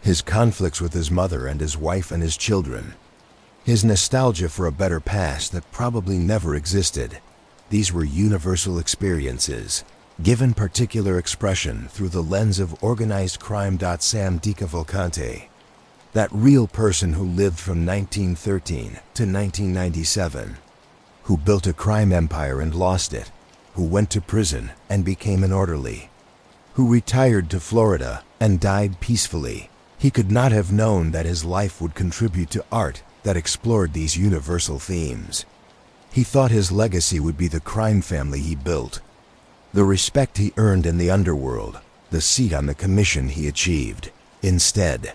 his conflicts with his mother and his wife and his children, his nostalgia for a better past that probably never existed. These were universal experiences, given particular expression through the lens of organized crime. Sam DeCavalcante, that real person who lived from 1913 to 1997, who built a crime empire and lost it, who went to prison and became an orderly, who retired to Florida and died peacefully. He could not have known that his life would contribute to art that explored these universal themes. He thought his legacy would be the crime family he built, the respect he earned in the underworld, the seat on the commission he achieved. Instead,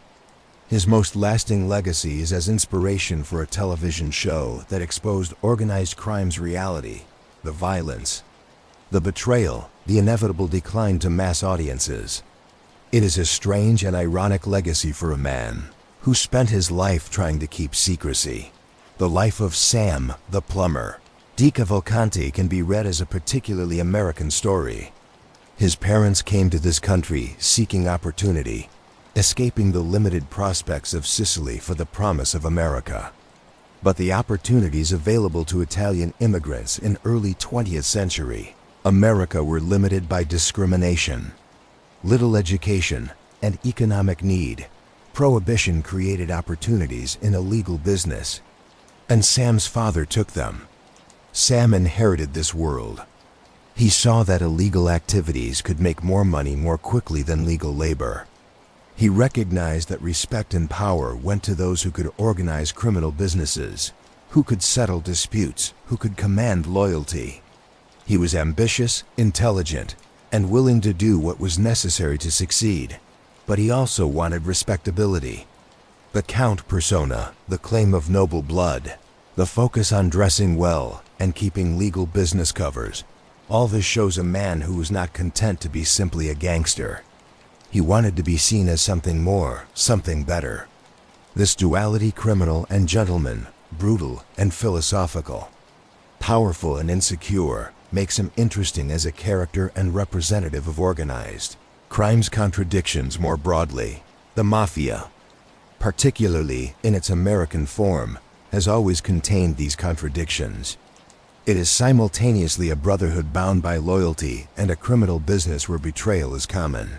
his most lasting legacy is as inspiration for a television show that exposed organized crime's reality, the violence, the betrayal, the inevitable decline to mass audiences. It is a strange and ironic legacy for a man who spent his life trying to keep secrecy. The life of Sam, the plumber. DeCavalcante can be read as a particularly American story. His parents came to this country seeking opportunity, escaping the limited prospects of Sicily for the promise of America. But the opportunities available to Italian immigrants in early 20th century America were limited by discrimination, little education, and economic need. Prohibition created opportunities in illegal business, and Sam's father took them. Sam inherited this world. He saw that illegal activities could make more money more quickly than legal labor. He recognized that respect and power went to those who could organize criminal businesses, who could settle disputes, who could command loyalty. He was ambitious, intelligent, and willing to do what was necessary to succeed. But he also wanted respectability. The Count persona, the claim of noble blood, the focus on dressing well and keeping legal business covers. All this shows a man who was not content to be simply a gangster. He wanted to be seen as something more, something better. This duality, criminal and gentleman, brutal and philosophical, powerful and insecure, makes him interesting as a character and representative of organized crime's contradictions more broadly. The mafia, particularly in its American form, has always contained these contradictions. It is simultaneously a brotherhood bound by loyalty and a criminal business where betrayal is common.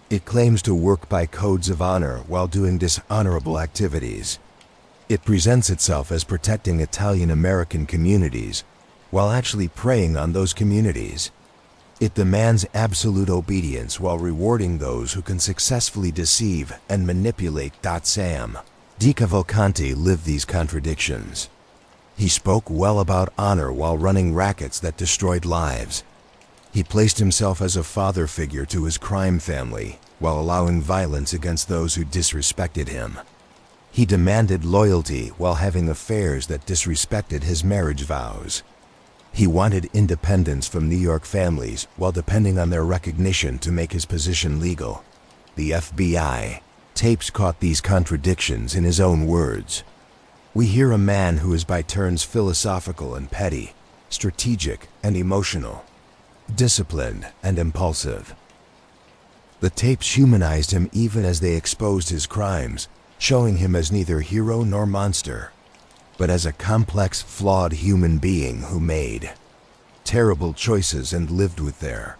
It claims to work by codes of honor while doing dishonorable activities. It presents itself as protecting Italian-American communities while actually preying on those communities. It demands absolute obedience while rewarding those who can successfully deceive and manipulate. Sam DeCavalcante lived these contradictions. He spoke well about honor while running rackets that destroyed lives. He placed himself as a father figure to his crime family while allowing violence against those who disrespected him. He demanded loyalty while having affairs that disrespected his marriage vows. He wanted independence from New York families while depending on their recognition to make his position legal. The FBI tapes caught these contradictions in his own words. We hear a man who is by turns philosophical and petty, strategic and emotional, disciplined and impulsive. The tapes humanized him even as they exposed his crimes, showing him as neither hero nor monster. but as a complex, flawed human being who made terrible choices and lived with their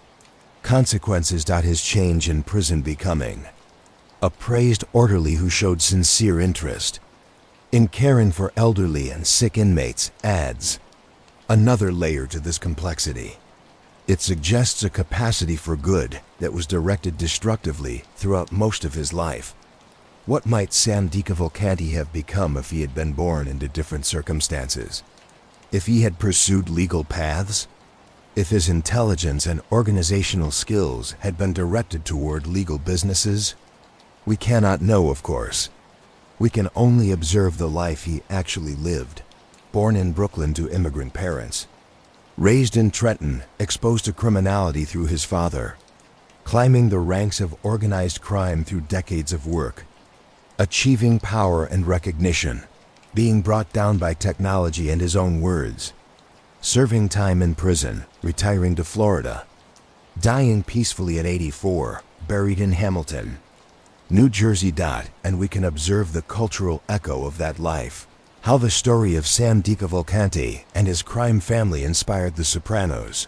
consequences. His change in prison, becoming a praised orderly who showed sincere interest in caring for elderly and sick inmates, adds another layer to this complexity. It suggests a capacity for good that was directed destructively throughout most of his life. What might Sam DeCavalcante have become if he had been born into different circumstances? If he had pursued legal paths? If his intelligence and organizational skills had been directed toward legal businesses? We cannot know, of course. We can only observe the life he actually lived. Born in Brooklyn to immigrant parents, raised in Trenton, exposed to criminality through his father, climbing the ranks of organized crime through decades of work, achieving power and recognition, being brought down by technology and his own words, serving time in prison, retiring to Florida, dying peacefully at 84, buried in Hamilton, New Jersey. And we can observe the cultural echo of that life. How the story of Sam DeCavalcante and his crime family inspired The Sopranos.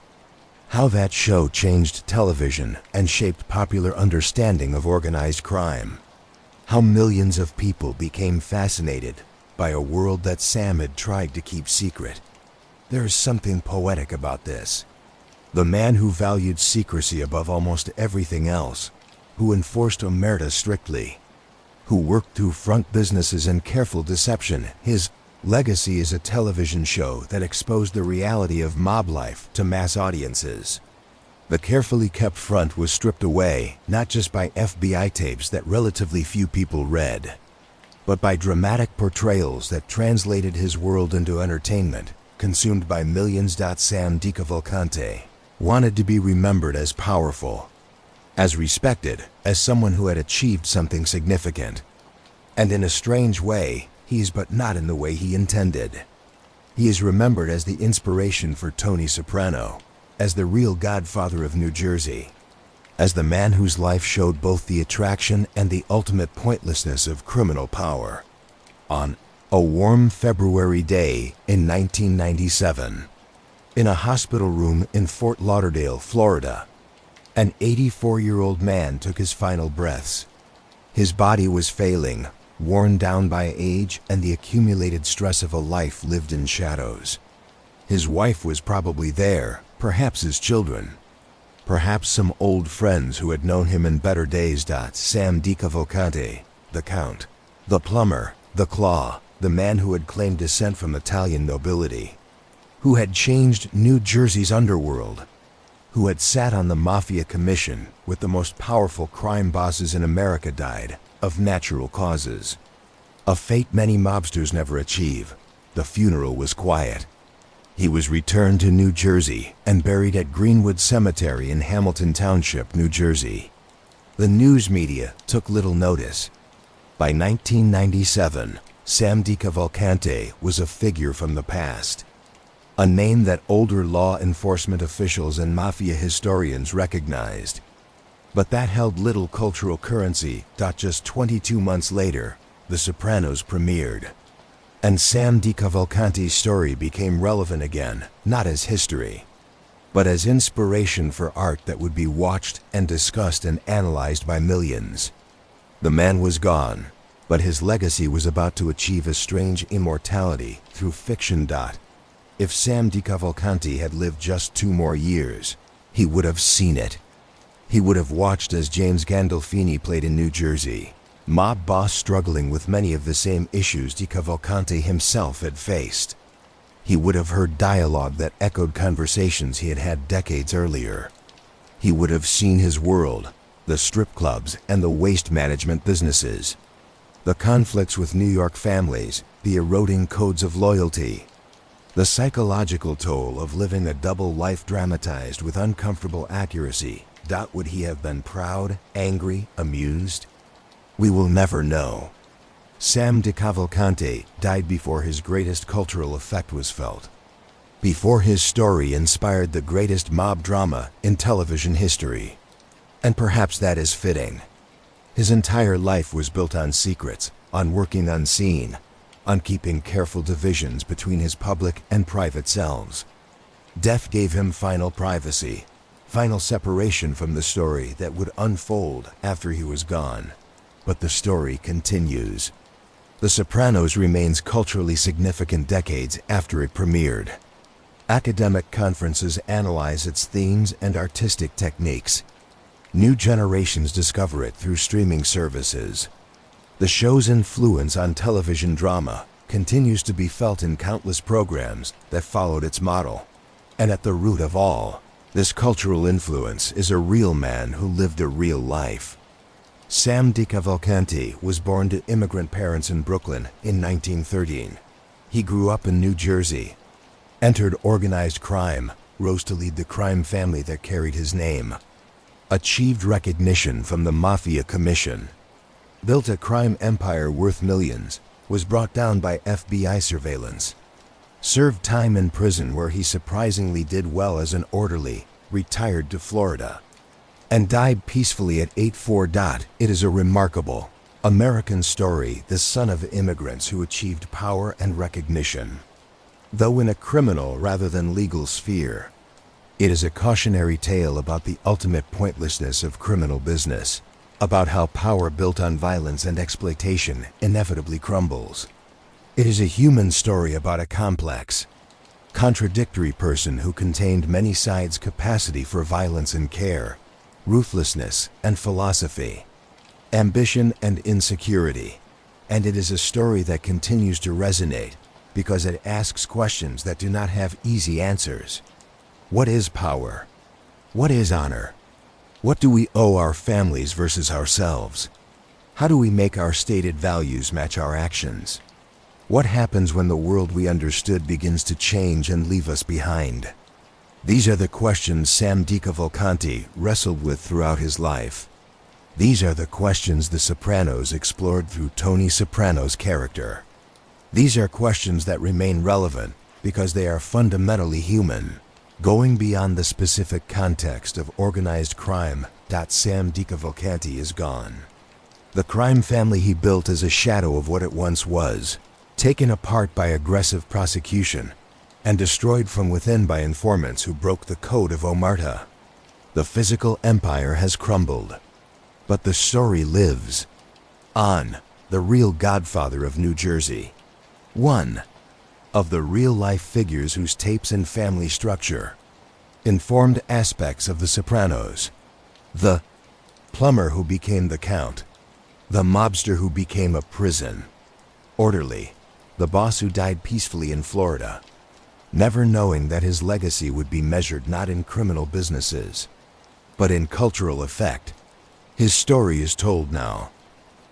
How that show changed television and shaped popular understanding of organized crime. How millions of people became fascinated by a world that Sam had tried to keep secret. There is something poetic about this. The man who valued secrecy above almost everything else, who enforced omerta strictly, who worked through front businesses and careful deception. His legacy is a television show that exposed the reality of mob life to mass audiences. The carefully kept front was stripped away, not just by FBI tapes that relatively few people read, but by dramatic portrayals that translated his world into entertainment, consumed by millions. Sam DeCavalcante wanted to be remembered as powerful, as respected, as someone who had achieved something significant. And in a strange way, but not in the way he intended. He is remembered as the inspiration for Tony Soprano, as the real godfather of New Jersey, as the man whose life showed both the attraction and the ultimate pointlessness of criminal power. On a warm February day in 1997, in a hospital room in Fort Lauderdale, Florida, an 84-year-old man took his final breaths. His body was failing, worn down by age and the accumulated stress of a life lived in shadows. His wife was probably there, perhaps his children, perhaps some old friends who had known him in better days. Sam DeCavalcante, the Count, the Plumber, the Claw, the man who had claimed descent from Italian nobility, who had changed New Jersey's underworld, who had sat on the Mafia Commission with the most powerful crime bosses in America, died of natural causes. A fate many mobsters never achieve. The funeral was quiet. He was returned to New Jersey and buried at Greenwood Cemetery in Hamilton Township, New Jersey. The news media took little notice. By 1997, Sam DeCavalcante was a figure from the past, a name that older law enforcement officials and mafia historians recognized. But that held little cultural currency. Just 22 months later, The Sopranos premiered, and Sam DeCavalcante's story became relevant again, not as history, but as inspiration for art that would be watched and discussed and analyzed by millions. The man was gone, but his legacy was about to achieve a strange immortality through fiction. If Sam DeCavalcante had lived just 2 more years, he would have seen it. He would have watched as James Gandolfini played in New Jersey, mob boss struggling with many of the same issues DeCavalcante himself had faced. He would have heard dialogue that echoed conversations he had had decades earlier. He would have seen his world, the strip clubs and the waste management businesses, the conflicts with New York families, the eroding codes of loyalty, the psychological toll of living a double life dramatized with uncomfortable accuracy. Would he have been proud, angry, amused? We will never know. Sam DeCavalcante died before his greatest cultural effect was felt, before his story inspired the greatest mob drama in television history. And perhaps that is fitting. His entire life was built on secrets, on working unseen, on keeping careful divisions between his public and private selves. Death gave him final privacy, final separation from the story that would unfold after he was gone. But the story continues. The Sopranos remains culturally significant decades after it premiered. Academic conferences analyze its themes and artistic techniques. New generations discover it through streaming services. The show's influence on television drama continues to be felt in countless programs that followed its model. And at the root of all, this cultural influence is a real man who lived a real life. Sam DeCavalcante was born to immigrant parents in Brooklyn in 1913. He grew up in New Jersey, entered organized crime, rose to lead the crime family that carried his name, achieved recognition from the Mafia Commission, built a crime empire worth millions, was brought down by FBI surveillance, served time in prison where he surprisingly did well as an orderly, retired to Florida, and died peacefully at 84. It is a remarkable American story, the son of immigrants who achieved power and recognition. Though in a criminal rather than legal sphere, it is a cautionary tale about the ultimate pointlessness of criminal business, about how power built on violence and exploitation inevitably crumbles. It is a human story about a complex, contradictory person who contained many sides: capacity for violence and care, ruthlessness and philosophy, ambition and insecurity. And it is a story that continues to resonate because it asks questions that do not have easy answers. What is power? What is honor? What do we owe our families versus ourselves? How do we make our stated values match our actions? What happens when the world we understood begins to change and leave us behind? These are the questions Sam DeCavalcante wrestled with throughout his life. These are the questions The Sopranos explored through Tony Soprano's character. These are questions that remain relevant because they are fundamentally human, going beyond the specific context of organized crime. Sam DeCavalcante is gone. The crime family he built is a shadow of what it once was, taken apart by aggressive prosecution and destroyed from within by informants who broke the code of Omerta. The physical empire has crumbled, but the story lives on. The real godfather of New Jersey. One of the real-life figures whose tapes and family structure informed aspects of The Sopranos. The plumber who became the count. The mobster who became a prison orderly. The boss who died peacefully in Florida, never knowing that his legacy would be measured not in criminal businesses, but in cultural effect. His story is told now,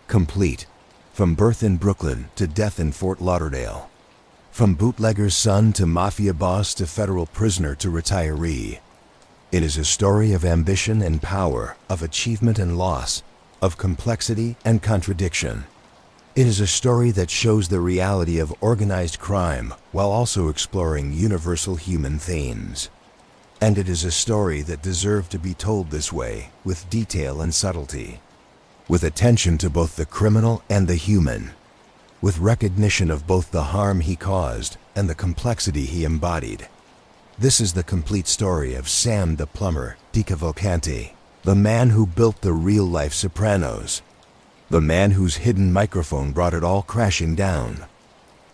complete, from birth in Brooklyn to death in Fort Lauderdale, from bootlegger's son to mafia boss to federal prisoner to retiree. It is a story of ambition and power, of achievement and loss, of complexity and contradiction. It is a story that shows the reality of organized crime while also exploring universal human themes. And it is a story that deserved to be told this way, with detail and subtlety, with attention to both the criminal and the human, with recognition of both the harm he caused and the complexity he embodied. This is the complete story of Sam the Plumber DeCavalcante, the man who built the real-life Sopranos, the man whose hidden microphone brought it all crashing down,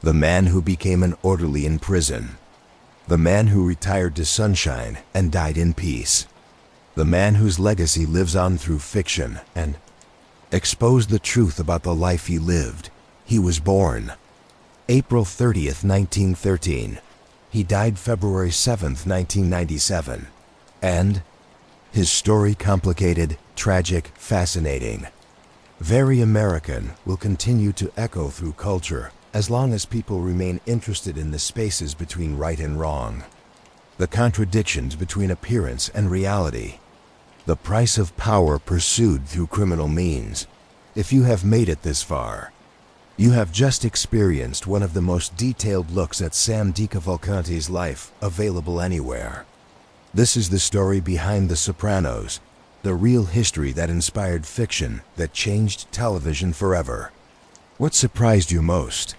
the man who became an orderly in prison, the man who retired to sunshine and died in peace, the man whose legacy lives on through fiction and exposed the truth about the life he lived. He was born April 30th, 1913. He died February 7th, 1997. And his story, complicated, tragic, fascinating, very American, will continue to echo through culture as long as people remain interested in the spaces between right and wrong, the contradictions between appearance and reality, the price of power pursued through criminal means. If you have made it this far, you have just experienced one of the most detailed looks at Sam DeCavalcante's life available anywhere. This is the story behind The Sopranos, the real history that inspired fiction that changed television forever. What surprised you most?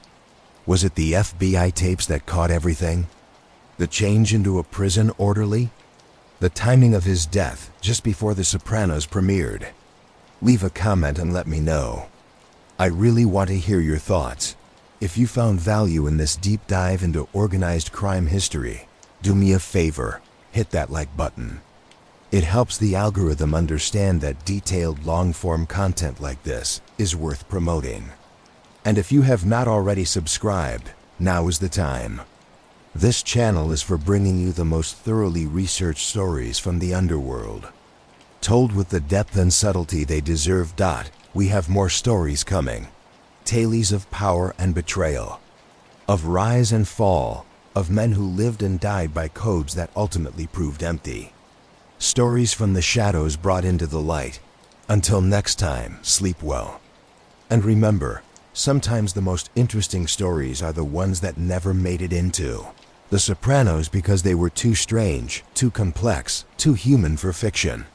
Was it the FBI tapes that caught everything? The change into a prison orderly? The timing of his death just before The Sopranos premiered? Leave a comment and let me know. I really want to hear your thoughts. If you found value in this deep dive into organized crime history, do me a favor, hit that like button. It helps the algorithm understand that detailed long-form content like this is worth promoting. And if you have not already subscribed, now is the time. This channel is for bringing you the most thoroughly researched stories from the underworld. Told with the depth and subtlety they deserve. We have more stories coming. Tales of power and betrayal. Of rise and fall. Of men who lived and died by codes that ultimately proved empty. Stories from the shadows brought into the light. Until next time, sleep well. And remember, sometimes the most interesting stories are the ones that never made it into The Sopranos because they were too strange, too complex, too human for fiction.